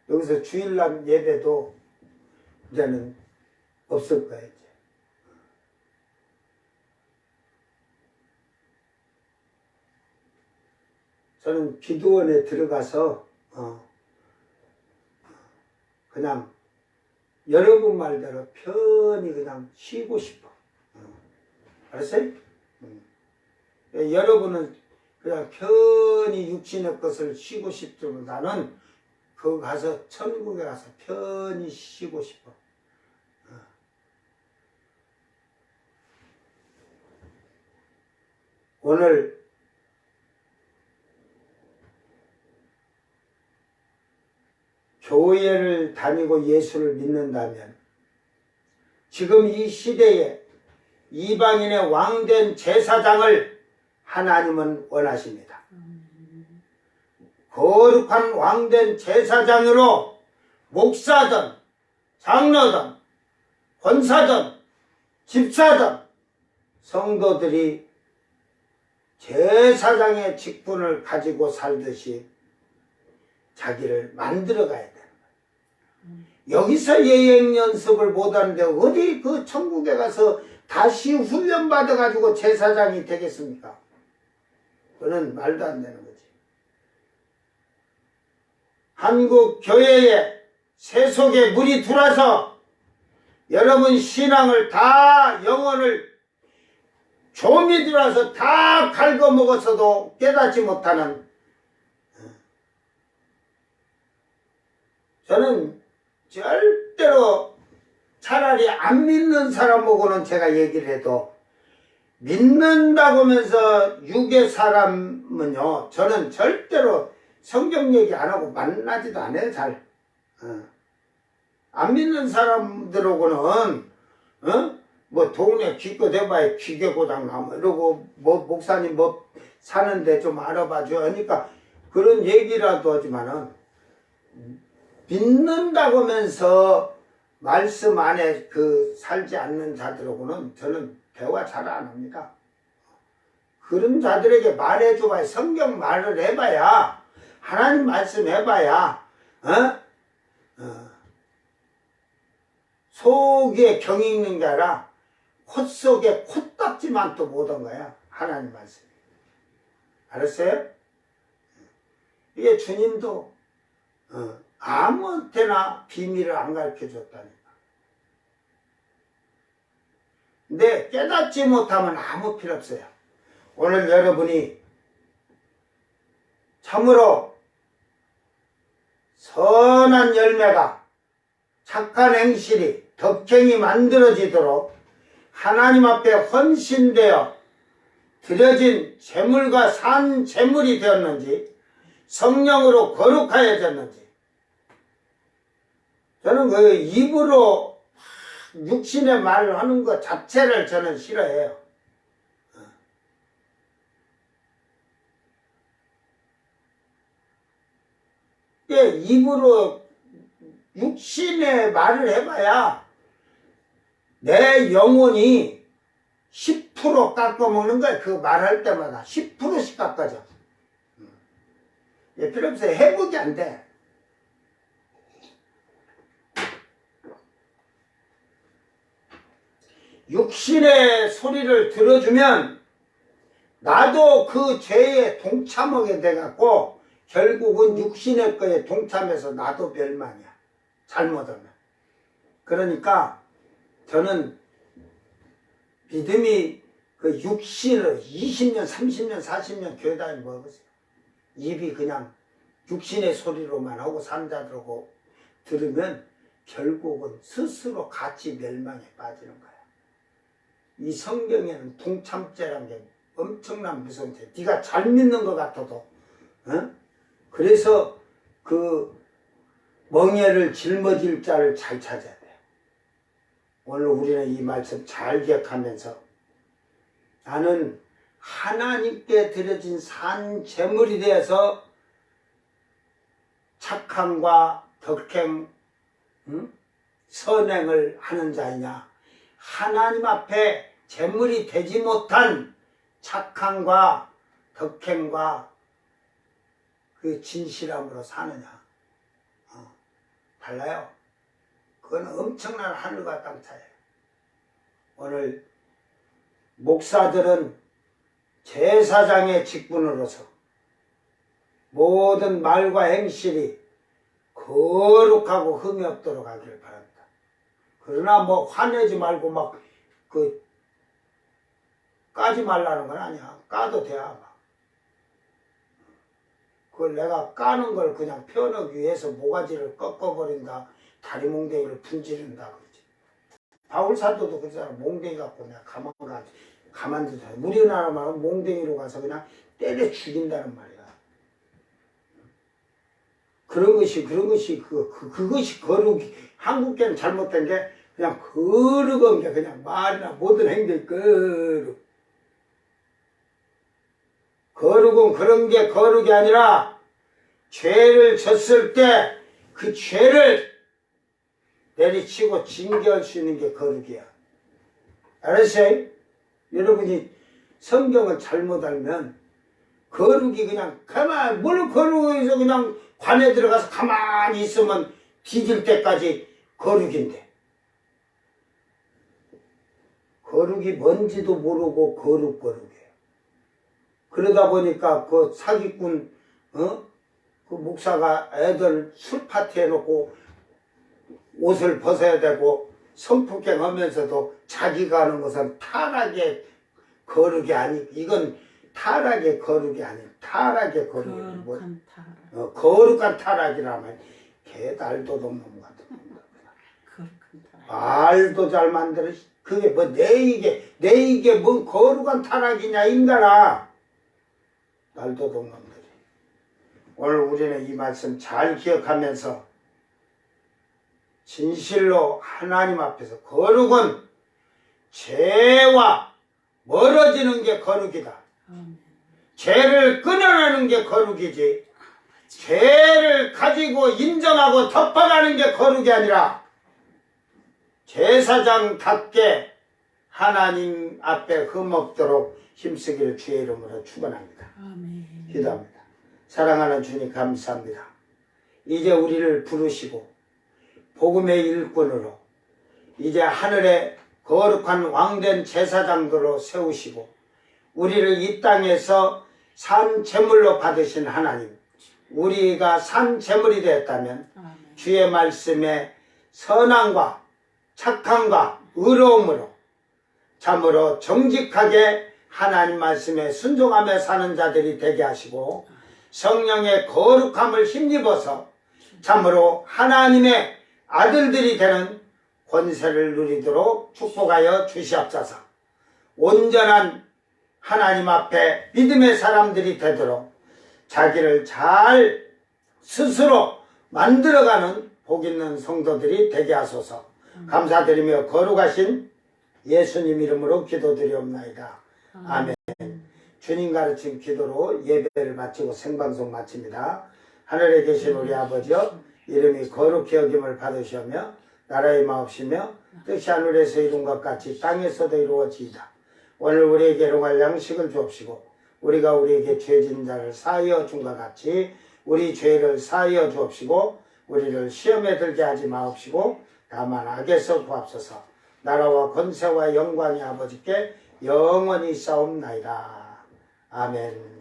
여기서 주일날 예배도 이제는 없을 거예요. 이제. 저는 기도원에 들어가서 그냥 여러분 말대로 편히 그냥 쉬고 싶어. 알았어요? 여러분은 그냥 편히 육신의 것을 쉬고 싶지만 나는 거기 가서 천국에 가서 편히 쉬고 싶어. 오늘 교회를 다니고 예수를 믿는다면 지금 이 시대에 이방인의 왕된 제사장을 하나님은 원하십니다. 거룩한 왕된 제사장으로 목사든 장로든 권사든 집사든 성도들이 제사장의 직분을 가지고 살듯이 자기를 만들어 가야 되는 거예요. 여기서 예행 연습을 못하는데 어디 그 천국에 가서 다시 훈련 받아가지고 제사장이 되겠습니까? 그건 말도 안 되는 거지. 한국 교회에 세속에 물이 들어와서 여러분 신앙을 다 영혼을 좀이 들어와서 다 갉아먹었어도 깨닫지 못하는 저는 절대로 차라리 안 믿는 사람하고는 제가 얘기를 해도 믿는다고 하면서 육의 사람은요 저는 절대로 성경 얘기 안 하고 만나지도 않아요. 잘 안 믿는 사람들하고는 뭐 동네 기껏 해봐야 기계고장 나무 이러고 뭐 목사님 뭐 사는데 좀 알아봐줘 하니까 그런 얘기라도 하지만은 믿는다고 하면서 말씀 안에 살지 않는 자들하고는 저는 대화 잘 안 합니다. 그런 자들에게 말해줘봐야 성경 말을 해봐야 하나님 말씀 해봐야 속에 경이 있는 게 아니라 콧속에 콧딱지만 또 못한 거야. 하나님 말씀. 알았어요? 이게 주님도 아무한테나 비밀을 안 가르쳐 줬다니까. 근데 깨닫지 못하면 아무 필요 없어요. 오늘 여러분이 참으로 선한 열매가 착한 행실이 덕행이 만들어지도록 하나님 앞에 헌신되어 드려진 제물과 산 제물이 되었는지 성령으로 거룩하여졌는지 저는 그 입으로 육신의 말을 하는 것 자체를 저는 싫어해요. 입으로 육신의 말을 해봐야 내 영혼이 10% 깎아먹는 거야. 그 말할 때마다 10%씩 깎아져. 필요 없어요. 회복이 안 돼. 육신의 소리를 들어주면 나도 그 죄에 동참하게 돼갖고 결국은 육신의 거에 동참해서 나도 멸망이야. 잘못하면. 그러니까 저는 믿음이 그 육신을 20년, 30년, 40년 교회 다니고 먹었어요. 입이 그냥 육신의 소리로만 하고 산자들하고 들으면 결국은 스스로 같이 멸망에 빠지는 거야. 이 성경에는 동참죄라는 게 엄청난 무서운 죄. 네가 잘 믿는 것 같아도 그래서 그 멍에를 짊어질 자를 잘 찾아야 돼요. 오늘 우리는 이 말씀 잘 기억하면서 나는 하나님께 드려진 산 제물이 되어서 착함과 덕행, 선행을 하는 자이냐, 하나님 앞에 제물이 되지 못한 착함과 덕행과 그 진실함으로 사느냐. 달라요. 그건 엄청난 하늘과 땅 차이예요. 오늘 목사들은 제사장의 직분으로서 모든 말과 행실이 거룩하고 흠이 없도록 하기를 바랍니다. 그러나 뭐 화내지 말고 막 까지 말라는 건 아니야. 까도 돼 아마. 그걸 내가 까는 걸 그냥 표현하기 위해서 모가지를 꺾어버린다, 다리 몽댕이를 분지른다 그러지. 바울 사도도 그러잖아. 몽댕이 갖고 그냥 가만두자. 우리나라 말은 몽댕이로 가서 그냥 때려 죽인다는 말이야. 그것이 거룩이, 한국계는 잘못된 게 그냥 거룩한 게 그냥 말이나 모든 행동이 거룩. 거룩은 그런 게 거룩이 아니라 죄를 졌을 때 그 죄를 내리치고 징계할 수 있는 게 거룩이야. 알았어요? 여러분이 성경을 잘못 알면 거룩이 그냥 뭘 거룩해서 그냥 관에 들어가서 가만히 있으면 뒤질 때까지 거룩인데, 거룩이 뭔지도 모르고 거룩이에요. 그러다 보니까 그 사기꾼 그 목사가 애들 술 파티 해놓고 옷을 벗어야 되고 성폭행 하면서도 자기가 하는 것은 타락의 거룩이 이건 타락의 거룩이 아닌 타락의 거룩이 거룩한 타락. 거룩한 타락이라면 걔 날도 없는 것 같은 거룩한 타락. 말도 잘 만들어. 그게 뭐 내 이게 뭔 거룩한 타락이냐 인간아. 날도 없는 놈들이. 오늘 우리는 이 말씀 잘 기억하면서 진실로 하나님 앞에서 거룩은 죄와 멀어지는 게 거룩이다. 죄를 끊어내는 게 거룩이지, 죄를 가지고 인정하고 덮어가는 게 거룩이 아니라 제사장답게 하나님 앞에 흠없도록 힘쓰기를 주의 이름으로 축원합니다. 아멘. 기도합니다. 사랑하는 주님 감사합니다. 이제 우리를 부르시고 복음의 일꾼으로 이제 하늘의 거룩한 왕된 제사장들로 세우시고 우리를 이 땅에서 산 제물로 받으신 하나님, 우리가 산 제물이 되었다면 아멘. 주의 말씀에 선함과 착함과 의로움으로 참으로 정직하게 하나님 말씀에 순종하며 사는 자들이 되게 하시고 성령의 거룩함을 힘입어서 참으로 하나님의 아들들이 되는 권세를 누리도록 축복하여 주시옵소서. 온전한 하나님 앞에 믿음의 사람들이 되도록 자기를 잘 스스로 만들어가는 복 있는 성도들이 되게 하소서. 감사드리며 거룩하신 예수님 이름으로 기도드리옵나이다. 아멘. 주님 가르친 기도로 예배를 마치고 생방송 마칩니다. 하늘에 계신 우리 아버지여, 이름이 거룩히 여김을 받으시며 나라의 마옵시며 뜻이 하늘에서 이룬 것 같이 땅에서도 이루어지이다. 오늘 우리에게 일용할 양식을 주옵시고 우리가 우리에게 죄진 자를 사하여 준 것 같이 우리 죄를 사하여 주옵시고 우리를 시험에 들게 하지 마옵시고 다만 악에서 구합소서. 나라와 권세와 영광이 아버지께 영원히 싸움나이다. 아멘.